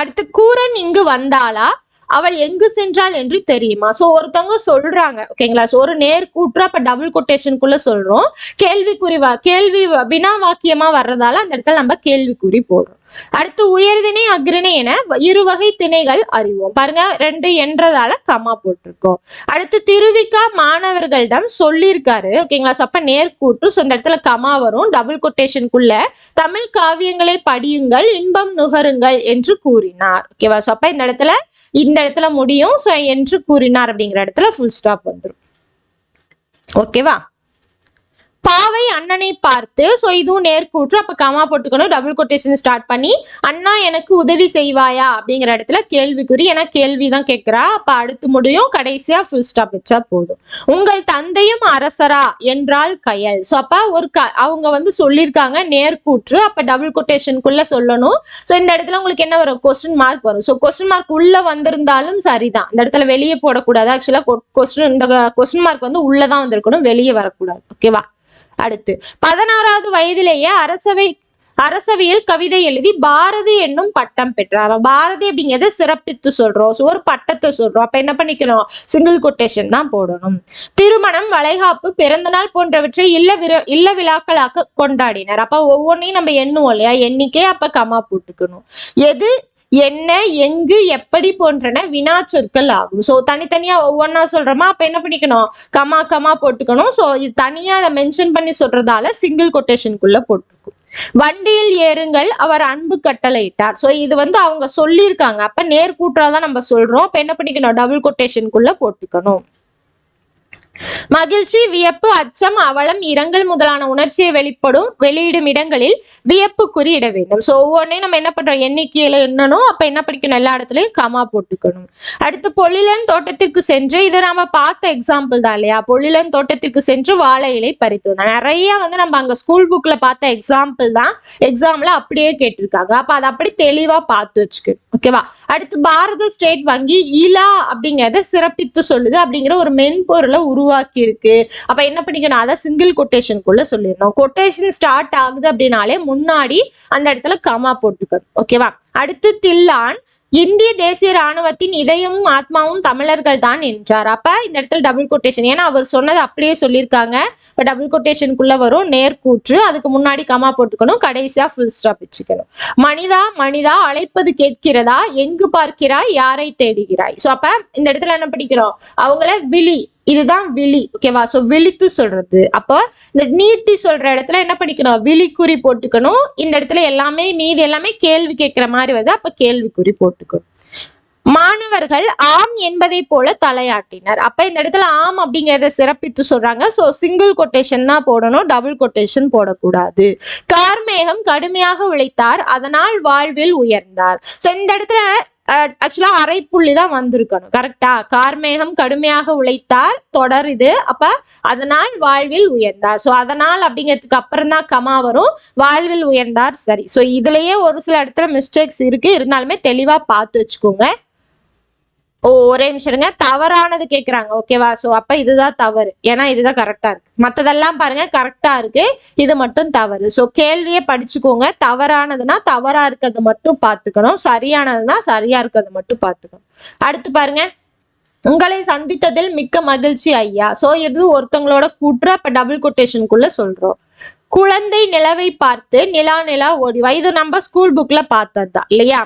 அடுத்து கூரன் இங்கு வந்தாளா, அவள் எங்கு சென்றாள் என்று தெரியுமா. சோ ஒருத்தவங்க சொல்றாங்க, ஓகேங்களா. சோ ஒரு நேர்கூற்று, அப்ப டபுள் கொட்டேஷனுக்குள்ள சொல்றோம். கேள்வி வினா வாக்கியமா வர்றதால அந்த இடத்துல நம்ம கேள்விக்குறி போடுறோம். அடுத்து உயர்திணை அக்ரிணை என இரு வகை திணைகள் அறிவோம். பாருங்க 2 என்றதால கமா போட்டிருக்கோம். அடுத்து திருவிக்கா மாணவர்களிடம் சொல்லியிருக்காரு, ஓகேங்களா. சோ அப்ப நேர்கூற்று. சோ இந்த இடத்துல கமா வரும், டபுள் கொட்டேஷனுக்குள்ள தமிழ் காவியங்களை படியுங்கள் இன்பம் நுகருங்கள் என்று கூறினார். ஓகேவா. சோ அப்ப இந்த இடத்துல முடியும். சோ என்று கூறினார் அப்படிங்கிற இடத்துல ஃபுல் ஸ்டாப் வந்துடும். ஓகேவா. பாவை அண்ணனை பார்த்து. சோ இதுவும் நேர்கூற்று, அப்ப கமா போட்டுக்கணும், டபுள் கொட்டேஷன் ஸ்டார்ட் பண்ணி அண்ணா எனக்கு உதவி செய்வாயா அப்படிங்கிற இடத்துல கேள்விக்குறி, ஏன்னா கேள்விதான் கேட்கிறா. அப்ப அடுத்து முடியும், கடைசியா ஃபுல் ஸ்டாப் வச்சா போதும். உங்கள் தந்தையும் அரசரா என்றால் கயல். சோ அப்ப அவங்க சொல்லியிருக்காங்க நேர்கூற்று, அப்ப டபுள் கொட்டேஷனுக்குள்ள சொல்லணும். சோ இந்த இடத்துல உங்களுக்கு என்ன வரும், கொஸ்டின் மார்க் வரும். சோ கொஸ்டின் மார்க் உள்ள வந்திருந்தாலும் சரிதான், இந்த இடத்துல வெளியே போடக்கூடாது. ஆக்சுவலா இந்த கொஸ்டின் மார்க் உள்ளதான் வந்திருக்கணும், வெளியே வரக்கூடாது. ஓகேவா. அடுத்து 16வது வயதிலேயே அரசவையில் கவிதை எழுதி பாரதி என்னும் பட்டம் பெற்றார். பாரதி அப்படிங்கிறத சிறப்பித்து சொல்றோம், ஒரு பட்டத்தை சொல்றோம். அப்ப என்ன பண்ணிக்கணும், சிங்கிள் கொட்டேஷன் தான் போடணும். திருமணம் வளைகாப்பு பிறந்தநாள் போன்றவற்றை இல்ல விழாக்களாக கொண்டாடினார். அப்ப ஒவ்வொன்றையும் நம்ம எண்ணுவோம் இல்லையா, எண்ணிக்கை, அப்ப கமா போட்டுக்கணும். எது என்ன எங்கு எப்படி போன்றன வினா சொற்கள் ஆகும். சோ தனித்தனியா ஒவ்வொன்னா சொல்றோமா, அப்ப என்ன பண்ணிக்கணும், கமா கமா போட்டுக்கணும். சோ இது தனியா அதை மென்ஷன் பண்ணி சொல்றதால சிங்கிள் கொட்டேஷனுக்குள்ள போட்டுருக்கும். வண்டியில் ஏறுங்கள் அவர் அன்பு கட்டளையிட்டார். சோ இது அவங்க சொல்லியிருக்காங்க, அப்ப நேர்கூற்றாதான் நம்ம சொல்றோம். அப்ப என்ன பண்ணிக்கணும், டபுள் கொட்டேஷனுக்குள்ள போட்டுக்கணும். மகிழ்ச்சி வியப்பு அச்சம் அவலம் இரங்கல் முதலான உணர்ச்சியை வெளியிடும் இடங்களில் வியப்பு குறியிட வேண்டும். சோ ஒவ்வொன்றையும் நம்ம என்ன பண்றோம், எண்ணிக்கையில எண்ணணும். அப்ப என்ன படிக்கணும், எல்லா இடத்துலயும் கமா போட்டுக்கணும். அடுத்து பொழிலன் தோட்டத்திற்கு சென்று, இதை நம்ம பார்த்த எக்ஸாம்பிள் தான் இல்லையா. பொழிலன் தோட்டத்திற்கு சென்று வாழை இலை பறித்து வந்தான். நிறைய நம்ம அங்க ஸ்கூல் புக்ல பார்த்த எக்ஸாம்பிள் தான், எக்ஸாம்ல அப்படியே கேட்டிருக்காங்க. அப்ப அதை அப்படி தெளிவா பார்த்து வச்சுக்கணும். ஓகேவா. அடுத்து பாரத ஸ்டேட் வங்கி இலா அப்படிங்கறத சிறப்பித்து சொல்லுது அப்படிங்கிற ஒரு மென்பொருளை உருவாக்கி இருக்கு. அப்ப என்ன பண்ணிக்கணும், அதை சிங்கிள் கொட்டேஷனுக்குள்ள சொல்லிடணும். கொட்டேஷன் ஸ்டார்ட் ஆகுது அப்படின்னாலே முன்னாடி அந்த இடத்துல கமா போட்டுக்கணும். ஓகேவா. அடுத்து தில்லான் இந்திய தேசிய ராணுவத்தின் இதயமும் ஆத்மாவும் தமிழர்கள் தான் என்றார். அப்ப இந்த இடத்துல டபுள் கொட்டேஷன், ஏன்னா அவர் சொன்னது அப்படியே சொல்லியிருக்காங்க. இப்ப டபுள் கொட்டேஷனுக்குள்ள வரும் நேர்கூற்று, அதுக்கு முன்னாடி கமா போட்டுக்கணும், கடைசியா ஃபுல் ஸ்டாப் வச்சுக்கணும். மனிதா மனிதா அழைப்பது கேட்கிறதா, எங்கு பார்க்கிறாய் யாரை தேடுகிறாய். சோ அப்ப இந்த இடத்துல என்ன படிக்கிறோம், அவங்கள விழி, இதுதான் விழி. ஓகேவா. சோ விழித்து சொல்றது. அப்போ இந்த நீட்டி சொல்ற இடத்துல என்ன பண்ணிக்கணும், விழிக்குறி போட்டுக்கணும். இந்த இடத்துல மீதி எல்லாமே கேள்வி கேட்கிற மாதிரி வருது, அப்ப கேள்விக்குறி போட்டுக்கணும். மாணவர்கள் ஆம் என்பதை போல தலையாட்டினர். அப்ப இந்த இடத்துல ஆம் அப்படிங்கறத சிறப்பித்து சொல்றாங்க. சோ சிங்கிள் கொட்டேஷன் தான் போடணும், டபுள் கொட்டேஷன் போடக்கூடாது. கார்மேகம் கடுமையாக உழைத்தார் அதனால் வாழ்வில் உயர்ந்தார். சோ இந்த இடத்துல ஆக்சுவலா அரை புள்ளி தான் வந்திருக்கணும், கரெக்டா. கார்மேகம் கடுமையாக உழைத்தார் தொடர் இது, அப்ப அதனால் வாழ்வில் உயர்ந்தார். சோ அதனால் அப்படிங்கிறதுக்கு அப்புறம் தான் கமா வரும், வாழ்வில் உயர்ந்தார் சரி. சோ இதுலயே ஒரு சில இடத்துல மிஸ்டேக்ஸ் இருக்கு, இருந்தாலுமே தெளிவா பார்த்து வச்சுக்கோங்க. ஒரே நிமிஷம் இருங்க, தவறானது கேட்கிறாங்க. ஓகேவா. சோ அப்ப இதுதான் தவறு, ஏன்னா இதுதான் கரெக்டா இருக்கு. மத்ததெல்லாம் பாருங்க கரெக்டா இருக்கு, இது மட்டும் தவறு. சோ கேள்வியை படிச்சுக்கோங்க. தவறானதுன்னா தவறா இருக்கிறது மட்டும் பார்த்துக்கணும், சரியானதுன்னா சரியா இருக்கிறது மட்டும் பார்த்துக்கணும். அடுத்து பாருங்க, உங்களை சந்தித்ததில் மிக்க மகிழ்ச்சி ஐயா. சோ இது ஒருத்தவங்களோட கூற்று. அப்ப டபுள் கொட்டேஷனுக்குள்ள சொல்றோம். குழந்தை நிலவை பார்த்து நிலா நிலா ஓடிவா. இது நம்ம ஸ்கூல் புக்ல பார்த்ததுதான் இல்லையா?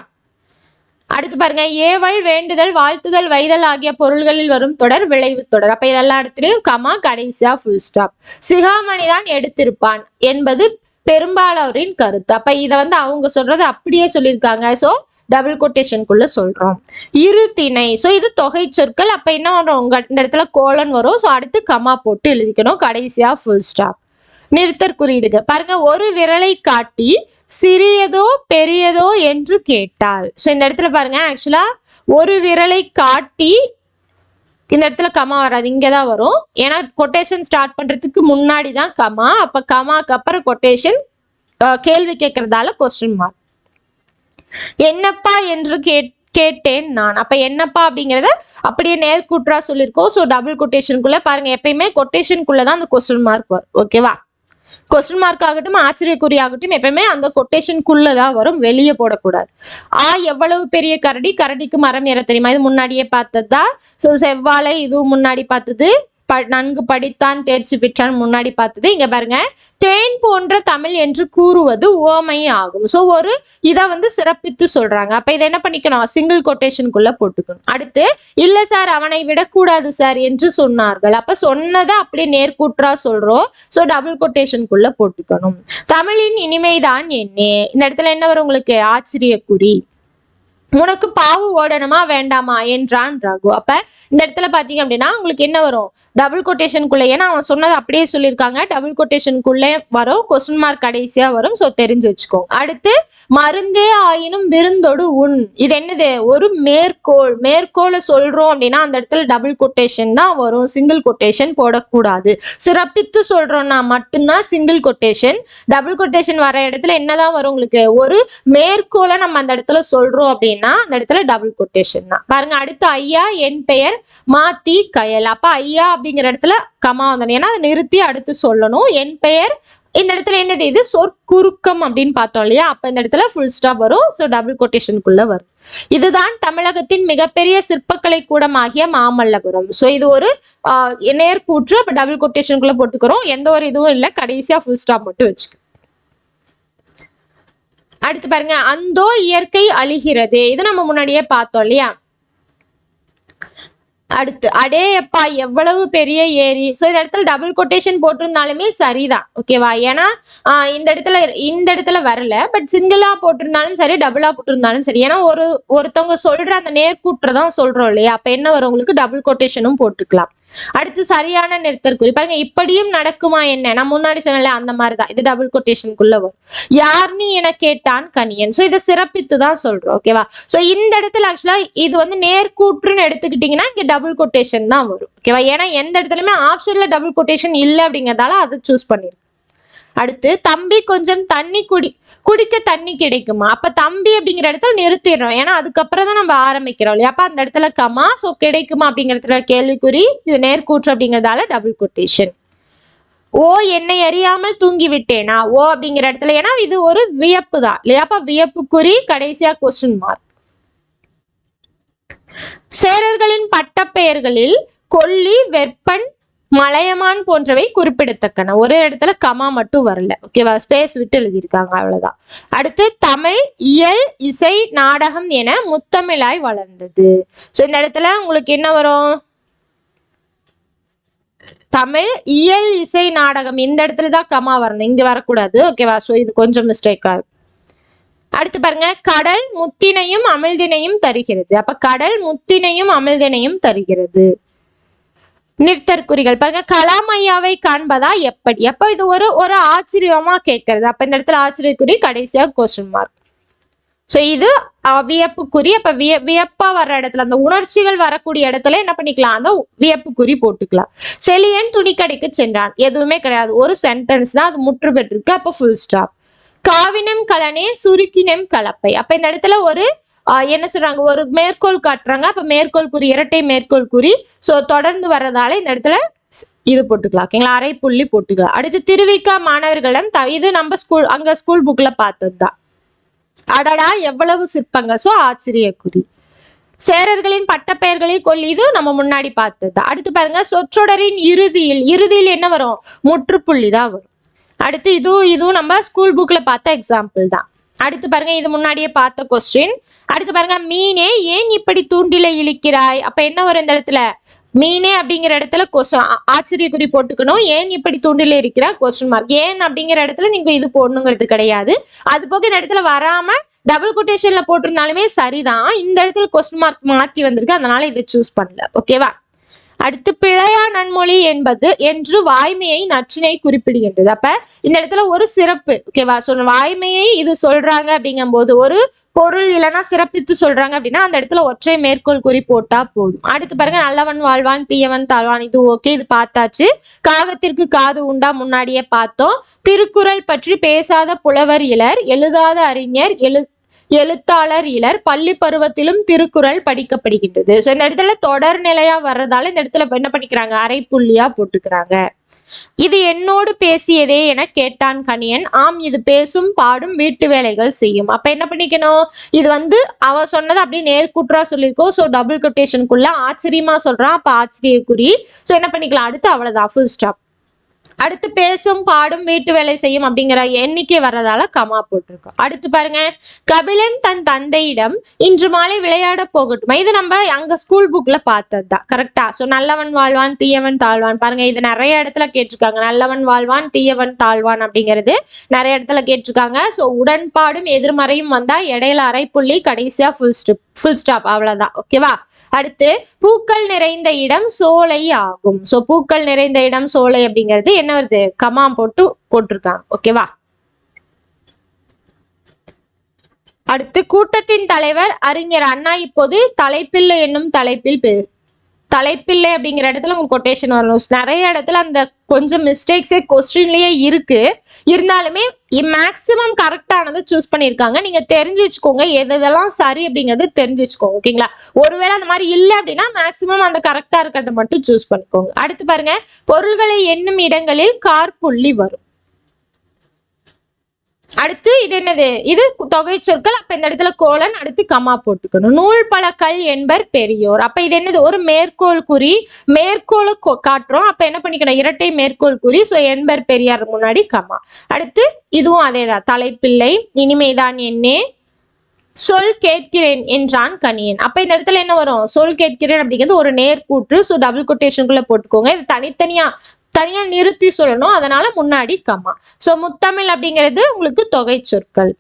அடுத்து பாருங்க, ஏவல், வேண்டுதல், வாழ்த்துதல், வைதல் ஆகிய பொருள்களில் வரும் தொடர் விளைவு தொடர். அப்ப இதெல்லாம் இடத்துலயும் கமா, கடைசியா ஃபுல் ஸ்டாப். சிகாமணி தான் எடுத்திருப்பான் என்பது பெரும்பாலோரின் கருத்து. அப்ப இதை அவங்க சொல்றது அப்படியே சொல்லியிருக்காங்க. சோ டபுள் கொட்டேஷனுக்குள்ள சொல்றோம். இரு திணை. சோ இது தொகை சொற்கள். அப்ப என்ன வரும், உங்க இந்த இடத்துல கோலன் வரும். சோ அடுத்து கமா போட்டு எழுதிக்கணும். கடைசியா ஃபுல் ஸ்டாப். நிறுத்தற் குறியீடுகள் பாருங்க. ஒரு விரலை காட்டி சிறியதோ பெரியதோ என்று கேட்டால். சோ இந்த இடத்துல பாருங்க, ஆக்சுவலா ஒரு விரலை காட்டி இந்த இடத்துல கமா வராது, இங்கதான் வரும். ஏன்னா கொட்டேஷன் ஸ்டார்ட் பண்றதுக்கு முன்னாடி தான் கமா. அப்ப கமாக்கு அப்புறம் கொட்டேஷன், கேள்வி கேட்கறதால கொஸ்டின் மார்க். என்னப்பா என்று கேட்டேன் நான். அப்ப என்னப்பா அப்படிங்கறத அப்படியே நேர்கூற்றா சொல்லியிருக்கோம். ஸோ டபுள் கொட்டேஷனுக்குள்ள பாருங்க, எப்பயுமே கொட்டேஷனுக்குள்ளதான் அந்த கொஸ்டின் மார்க் வரும். ஓகேவா? கொஸ்டின் மார்க் ஆகட்டும், ஆச்சரியக்குறி ஆகட்டும், எப்பவுமே அந்த கொட்டேஷனுக்குள்ளதான் வரும், வெளியே போடக்கூடாது. எவ்வளவு பெரிய கரடி, கரடிக்கு மரம் ஏற தெரியுமா? இது முன்னாடியே பார்த்ததா. ஸோ செவ்வாழை இதுவும் முன்னாடி பார்த்தது. நன்கு படித்தான் தேர்ச்சி பெற்றான் முன்னாடி பார்த்தது. இங்க பாருங்க, தேன் போன்ற தமிழ் என்று கூறுவது ஓமை ஆகும். சோ ஒரு இதை சிறப்பித்து சொல்றாங்க. அப்ப இதை என்ன பண்ணிக்கணும், சிங்கிள் கொட்டேஷனுக்குள்ள போட்டுக்கணும். அடுத்து, இல்ல சார் அவனை விடக்கூடாது சார் என்று சொன்னார்கள். அப்ப சொன்னதை அப்படியே நேர்கூற்றா சொல்றோம். சோ டபுள் கொட்டேஷனுக்குள்ள போட்டுக்கணும். தமிழின் இனிமைதான் என்ன. இந்த இடத்துல என்ன வரும் உங்களுக்கு, ஆச்சரியக்குறி. உனக்கு பாவு ஓடணுமா வேண்டாமா என்றான் ரகு. அப்ப இந்த இடத்துல பாத்தீங்க அப்படின்னா உங்களுக்கு என்ன வரும், டபுள் கொட்டேஷனுக்குள்ள. ஏன்னா அவன் சொன்னது அப்படியே சொல்லியிருக்காங்க, டபுள் கொட்டேஷனுக்குள்ளே வரும், கொஸ்டின் மார்க் கடைசியா வரும். சோ தெரிஞ்சு வச்சுக்கோங்க. அடுத்து, மருந்தே ஆயினும் விருந்தோடு உண். இது என்னது, ஒரு மேற்கோள். மேற்கோளை சொல்றோம் அப்படின்னா அந்த இடத்துல டபுள் கொட்டேஷன் தான் வரும், சிங்கிள் கொட்டேஷன் போடக்கூடாது. சிறப்பித்து சொல்றோம்னா மட்டும்தான் சிங்கிள் கொட்டேஷன். டபுள் கொட்டேஷன் வர இடத்துல என்னதான் வரும் உங்களுக்கு, ஒரு மேற்கோளை நம்ம அந்த இடத்துல சொல்றோம் அப்படின்னா அந்த இடத்துல டபுள் கொட்டேஷன் தான். பாருங்க, அடுத்து, ஐயா என் பெயர் மாத்தி கயல். அப்ப ஐயா அப்படிங்கிற இடத்துல கமா வந்தோம், ஏன்னா அதை நிறுத்தி அடுத்து சொல்லணும். என் பெயர் இந்த இடத்துல என்னது, இது சொற்குறுக்கம் அப்படின்னு பார்த்தோம் இல்லையா? அப்ப இந்த இடத்துல ஃபுல் ஸ்டாப் வரும். ஸோ டபுள் கொட்டேஷனுக்குள்ள வரும். இதுதான் தமிழகத்தின் மிகப்பெரிய சிற்பக்கலை கூடமாகிய மாமல்லபுரம். ஸோ இது ஒரு நேர்கூற்று. அப்ப டபுள் கொட்டேஷனுக்குள்ள போட்டுக்கிறோம். எந்த ஒரு இதுவும் இல்லை, கடைசியா ஃபுல் ஸ்டாப் மட்டும் வச்சுக்கோ. அடுத்து பாருங்க, அந்தோ இயற்கை அழிகிறது. இது நம்ம முன்னாடியே பார்த்தோம் இல்லையா? அடுத்து, அடே அப்பா எவ்வளவு பெரிய ஏரி. ஸோ இந்த இடத்துல டபுள் கொட்டேஷன் போட்டிருந்தாலுமே சரிதான். ஓகேவா? ஏன்னா இந்த இடத்துல வரல. பட் சிங்கிளா போட்டிருந்தாலும் சரி, டபுளா போட்டிருந்தாலும் சரி. ஏன்னா ஒருத்தவங்க சொல்ற அந்த நேர்கூற்றை தான் சொல்றோம் இல்லையா? அப்ப என்ன வரும் உங்களுக்கு, டபுள் கொட்டேஷனும் போட்டுக்கலாம். அடுத்து, சரியான நிறுத்தற்குறி. பாருங்க, இப்படியும் நடக்குமா என்ன, நான் முன்னாடி சொன்னல அந்த மாதிரிதான். இது டபுள் கொட்டேஷனுக்குள்ள வரும். யார் நீ என கேட்டான் கணியன். ஸோ இதை சிறப்பித்து தான் சொல்றோம். ஓகேவா? ஸோ இந்த இடத்துல ஆக்சுவலா இது நேர்கூற்றுன்னு எடுத்துக்கிட்டீங்கன்னா இங்க டபுள் கொட்டேஷன் தான் வரும். ஓகேவா? ஏன்னா எந்த இடத்துலயுமே ஆப்ஷன்ல டபுள் கொட்டேஷன் இல்லை அப்படிங்கறதால அதை சூஸ் பண்ணிருக்கு. அடுத்து, தம்பி கொஞ்சம் தண்ணி குடிக்க தண்ணி கிடைக்குமா. அப்ப தம்பி அப்படிங்கிற இடத்துல நிறுத்திடுறோம், ஏன்னா அதுக்கப்புறம் தான் நம்ம ஆரம்பிக்கிறோம் இல்லையா? அப்ப அந்த இடத்துல கமா. சோ கிடைக்குமா அப்படிங்கிறதுல கேள்விக்குறி. இது நேர்கூற்று அப்படிங்கிறதால டபுள் கொட்டேஷன். ஓ என்னை அறியாமல் தூங்கி விட்டேனா. ஓ அப்படிங்கிற இடத்துல, ஏன்னா இது ஒரு வியப்பு தான் இல்லையா? அப்ப வியப்புக்குறி, கடைசியா கொஸ்டின் மார்க். சேரர்களின் பட்டப்பெயர்களில் கொல்லி, வெப்பன், மலையமான் போன்றவை குறிப்பிடத்தக்கன. ஒரு இடத்துல கமா மட்டும் வரல. ஓகேவா? ஸ்பேஸ் விட்டு எழுதியிருக்காங்க, அவ்வளவுதான். அடுத்து, தமிழ் இயல் இசை நாடகம் என முத்தமிழாய் வளர்ந்தது. சோ இந்த இடத்துல உங்களுக்கு என்ன வரும், தமிழ் இயல் இசை நாடகம். இந்த இடத்துல தான் கமா வரணும், இங்க வரக்கூடாது. ஓகேவா? சோ இது கொஞ்சம் மிஸ்டேக்கா இருக்கு. அடுத்து பாருங்க, கடல் முத்தினையும் அமிழ்தினையும் தருகிறது. அப்ப கடல் முத்தினையும் அமிழ்தினையும் தருகிறது. நிறுத்தற்குறிகள் பாருங்க, கலாம் ஐயாவை காண்பதா எப்படி. அப்ப இது ஒரு ஆச்சரியமா கேட்கறது. அப்ப இந்த இடத்துல ஆச்சரியக்குறி, கடைசியா கொஸ்டின் மார்க். சோ இது வியப்புக்குறி. அப்ப வியப்பா வர்ற இடத்துல, அந்த உணர்ச்சிகள் வரக்கூடிய இடத்துல என்ன பண்ணிக்கலாம், அந்த வியப்புக்குறி போட்டுக்கலாம். செலியன் துணிக்கடைக்கு சென்றான். எதுவுமே கிடையாது, ஒரு சென்டென்ஸ் தான், அது முற்று பெற்றிருக்கு. அப்ப ஃபுல் ஸ்டாப். காவினம் கலனே சுருக்கினம் கலப்பை. அப்ப இந்த இடத்துல ஒரு என்ன சொல்றாங்க, ஒரு மேற்கோள் காட்டுறாங்க. அப்ப மேற்கோள் குறி, இரட்டை மேற்கோள் குறி. சோ தொடர்ந்து வர்றதால இந்த இடத்துல இது போட்டுக்கலாம். ஓகேங்களா? அரை புள்ளி போட்டுக்கலாம். அடுத்து, திருவிக்கா மாணவர்களிடம் இது நம்ம ஸ்கூல் புக்ல பார்த்ததுதான். அடடா எவ்வளவு சிற்பங்கள். சோ ஆச்சரியக்குறி. சேரர்களின் பட்டப்பெயர்களில் கொள்ளி, இது நம்ம முன்னாடி பார்த்தது. அடுத்து பாருங்க, சொற்றொடரின் இறுதியில் என்ன வரும்? முற்றுப்புள்ளி தான் வரும். அடுத்து இதுவும் நம்ம ஸ்கூல் புக்ல பார்த்த எக்ஸாம்பிள் தான். அடுத்து பாருங்க, இது முன்னாடியே பார்த்த கொஸ்டின். அடுத்து பாருங்க, மீனே ஏன் இப்படி தூண்டில இழுக்கிறாய்? அப்ப என்ன வரும் இந்த இடத்துல? மீனே அப்படிங்கிற இடத்துல ஆச்சரிய குறி போட்டுக்கணும். ஏன் இப்படி தூண்டில இருக்கிறா? Question mark. ஏன் அப்படிங்கிற இடத்துல நீங்க இது போடணுங்கிறது கிடையாது. அது போக இந்த இடத்துல வராம டபுள் கொட்டேஷன்ல போட்டிருந்தாலுமே சரிதான். இந்த இடத்துல கொஸ்டின் மார்க் மாத்தி வந்திருக்கு, அதனால இதை சூஸ் பண்ணல. ஓகேவா? அடுத்து, பிழையா நன்மொழி என்பது என்று வாய்மையை நற்றினை குறிப்பிடுகின்றது. அப்ப இந்த இடத்துல ஒரு சிறப்பு. ஓகேவா? வாய்மையை இது சொல்றாங்க அப்படிங்கும் போது ஒரு பொருள் இல்லைன்னா சிறப்பித்து சொல்றாங்க அப்படின்னா அந்த இடத்துல ஒற்றை மேற்கோள் குறி போட்டா போதும். அடுத்து பாருங்க, நல்லவன் வாழ்வான் தீயவன் தாழ்வான். இது ஓகே, இது பார்த்தாச்சு. காகத்திற்கு காது உண்டா முன்னாடியே பார்த்தோம். திருக்குறள் பற்றி பேசாத புலவர் இலர், எழுதாத அறிஞர், எழுத்தாளர் இலர், பள்ளி பருவத்திலும் திருக்குறள் படிக்கப்படுகின்றது. ஸோ இந்த இடத்துல தொடர் நிலையா வர்றதால இந்த இடத்துல என்ன பண்ணிக்கிறாங்க? அரைப்புள்ளியா போட்டுக்கிறாங்க. இது என்னோடு பேசியதே என கேட்டான் கணியன். ஆம், இது பேசும் பாடும் வீட்டு வேலைகள் செய்யும். அப்ப என்ன பண்ணிக்கணும்? இது அவ சொன்னது அப்படியே நேர்கூற்றா சொல்லியிருக்கோம். ஸோ டபுள் கொட்டேஷனுக்குள்ள ஆச்சரியமா சொல்றான், அப்ப ஆச்சரிய குறி. ஸோ என்ன பண்ணிக்கலாம்? அடுத்து அவ்வளவுதான், ஃபுல் ஸ்டாப். அடுத்து, பேசும் பாடும் வீட்டு வேலை செய்யும் அப்படிங்கிற எண்ணிக்கை வர்றதால கமா போட்டிருக்கோம். அடுத்து பாருங்க, கபிலன் தன் தந்தையிடம் இன்று மாலை விளையாட போகட்டும். இது நம்ம அங்க ஸ்கூல் புக்ல பார்த்ததுதான். கரெக்டா? சோ நல்லவன் வாழ்வான் தீயவன் தாழ்வான். பாருங்க, இது நிறைய இடத்துல கேட்டிருக்காங்க. நல்லவன் வாழ்வான் தீயவன் தாழ்வான் அப்படிங்கிறது நிறைய இடத்துல கேட்டிருக்காங்க. சோ உடன்பாடும் எதிர்மறையும் வந்தா இடையில அரைப்புள்ளி, கடைசியா ஃபுல் ஸ்டாப். அவ்வளவுதான். ஓகேவா? அடுத்து, பூக்கள் நிறைந்த இடம் சோலை ஆகும். சோ பூக்கள் நிறைந்த இடம் சோலை அப்படிங்கிறது என்ன வருது? கமா போட்டிருக்காங்க. ஓகேவா? அடுத்து, கூட்டத்தின் தலைவர் அறிஞர் அண்ணா இப்போது தலைப்பிள்ளை என்னும் தலைப்பிள்ளை அப்படிங்கிற இடத்துல உங்களுக்கு கொட்டேஷன் வரணும். நிறைய இடத்துல அந்த கொஞ்சம் மிஸ்டேக்ஸே கொஸ்டின்லயே இருக்கு. இருந்தாலுமே மேக்சிமம் கரெக்டானதை சூஸ் பண்ணியிருக்காங்க. நீங்க தெரிஞ்சு வச்சுக்கோங்க, எதெல்லாம் சரி அப்படிங்கிறது தெரிஞ்சு வச்சுக்கோங்க. ஓகேங்களா? ஒருவேளை அந்த மாதிரி இல்லை அப்படின்னா மேக்சிமம் அந்த கரெக்டா இருக்கிறத மட்டும் சூஸ் பண்ணிக்கோங்க. அடுத்து பாருங்க, பொருள்களை எண்ணும் இடங்களில் காற்புள்ளி வரும். அடுத்து, இது என்னது? இது தொகை சொற்கள். அப்ப இந்த இடத்துல கோலன், அடுத்து கமா போட்டுக்கணும். நூல் பழக்கல் என்பர் பெரியோர். அப்ப இது என்னது? ஒரு மேற்கோள் குறி. மேற்கோளை காட்டுறோம். அப்ப என்ன பண்ணிக்கணும்? இரட்டை மேற்கோள் குறி. சோ என்பர் பெரியார் முன்னாடி கமா. அடுத்து இதுவும் அதேதான், தலைப்பிள்ளை. இனிமைதான் என்னே சொல் கேட்கிறேன் என்றான் கணியன். அப்ப இந்த இடத்துல என்ன வரும்? சொல் கேட்கிறேன் அப்படிங்கிறது ஒரு நேர்கூற்று. சோ டபுள் கொட்டேஷனுக்குள்ள போட்டுக்கோங்க. இது தனித்தனியா நிறுத்தி சொல்லணும், அதனால முன்னாடி கமா. சோ முத்தமிழ் அப்படிங்கிறது உங்களுக்கு தொகை சொற்கள்.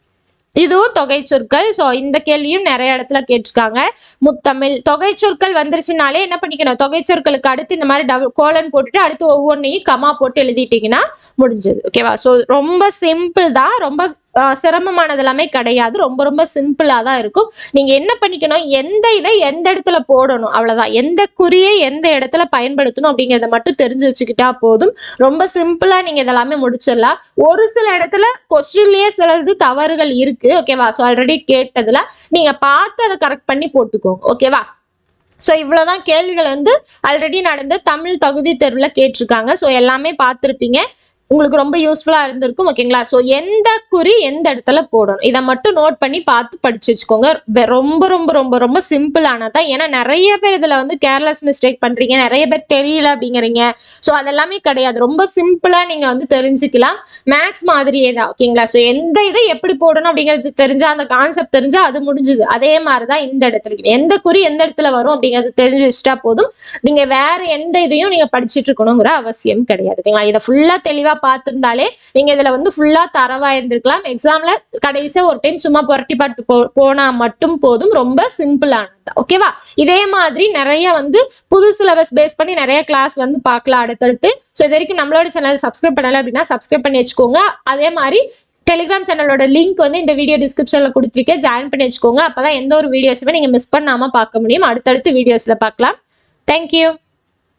இதுவும் தொகை சொற்கள். சோ இந்த கேள்வியும் நிறைய இடத்துல கேட்டிருக்காங்க. முத்தமிழ் தொகை சொற்கள் வந்துருச்சுனாலே என்ன பண்ணிக்கணும்? தொகை சொற்களுக்கு அடுத்து இந்த மாதிரி டபுள் கோலன் போட்டுட்டு அடுத்து ஒவ்வொன்றையும் கமா போட்டு எழுதிட்டீங்கன்னா முடிஞ்சது. ஓகேவா? சோ ரொம்ப சிம்பிள் தான், ரொம்ப சிரமமானது எல்லாமே கிடையாது. ரொம்ப ரொம்ப சிம்பிளா தான் இருக்கும். நீங்க என்ன பண்ணிக்கணும்? எந்த இதை எந்த இடத்துல போடணும், அவ்வளவுதான். எந்த குறியை எந்த இடத்துல பயன்படுத்தணும் அப்படிங்கிறத மட்டும் தெரிஞ்சு வச்சுக்கிட்டா போதும். ரொம்ப சிம்பிளா நீங்க இதெல்லாமே முடிச்சிடலாம். ஒரு சில இடத்துல கொஸ்டின்லயே சிலது தவறுகள் இருக்கு. ஓகேவா? ஸோ ஆல்ரெடி கேட்டதுல நீங்க பார்த்து அதை கரெக்ட் பண்ணி போட்டுக்கோங்க. ஓகேவா? ஸோ இவ்வளவுதான் கேள்விகள் ஆல்ரெடி நடந்த தமிழ் தகுதி தேர்வுல கேட்டிருக்காங்க. ஸோ எல்லாமே பார்த்துருப்பீங்க. உங்களுக்கு ரொம்ப யூஸ்ஃபுல்லா இருந்திருக்கும். ஓகேங்களா? ஸோ எந்த குறி எந்த இடத்துல போடணும் இதை மட்டும் நோட் பண்ணி பார்த்து படிச்சு வச்சுக்கோங்க. ரொம்ப ரொம்ப ரொம்ப ரொம்ப சிம்பிளானதான். ஏன்னா நிறைய பேர் இதுல கேர்லெஸ் மிஸ்டேக் பண்றீங்க, நிறைய பேர் தெரியல அப்படிங்கிறீங்க. ஸோ அதெல்லாமே கிடையாது. ரொம்ப சிம்பிளா நீங்க தெரிஞ்சுக்கலாம். மேக்ஸ் மாதிரியே தான். ஓகேங்களா? ஸோ எந்த இதை எப்படி போடணும் அப்படிங்கிறது தெரிஞ்சா, அந்த கான்செப்ட் தெரிஞ்சா அது முடிஞ்சுது. அதே மாதிரிதான் இந்த இடத்துல எந்த குறி எந்த இடத்துல வரும் அப்படிங்கிறது தெரிஞ்சு வச்சுட்டா போதும். நீங்க வேற எந்த இதையும் நீங்க படிச்சுட்டு இருக்கணுங்கிற அவசியம் கிடையாது. ஓகேங்களா? இதை ஃபுல்லா தெளிவா பார்த்திருந்தாலே நீங்க இதுல ஃபுல்லா தரவா இருந்திருக்கலாம். எக்ஸாம்ல கடைசியா ஒரு டைம் சும்மா புரட்டி பாட்டு போனா மட்டும் போதும். ரொம்ப சிம்பிளானது. ஓகேவா? இதே மாதிரி நிறைய புது சிலபஸ் பேஸ் பண்ணி நிறைய கிளாஸ் பார்க்கலாம் அடுத்தடுத்து. ஸோ இது வரைக்கும் நம்மளோட சேனல் சப்ஸ்கிரைப் பண்ணல அப்படின்னா சப்ஸ்கிரைப் பண்ணி வச்சுக்கோங்க. அதே மாதிரி டெலிகிராம் சேனலோட லிங்க் இந்த வீடியோ டிஸ்கிரிப்ஷன்ல கொடுத்துருக்கேன், ஜாயின் பண்ணி வச்சுக்கோங்க. அப்பதான் எந்த ஒரு வீடியோஸுமே நீங்க மிஸ் பண்ணாம பார்க்க முடியும். அடுத்தடுத்து வீடியோஸ்ல பார்க்கலாம். தேங்க்யூ.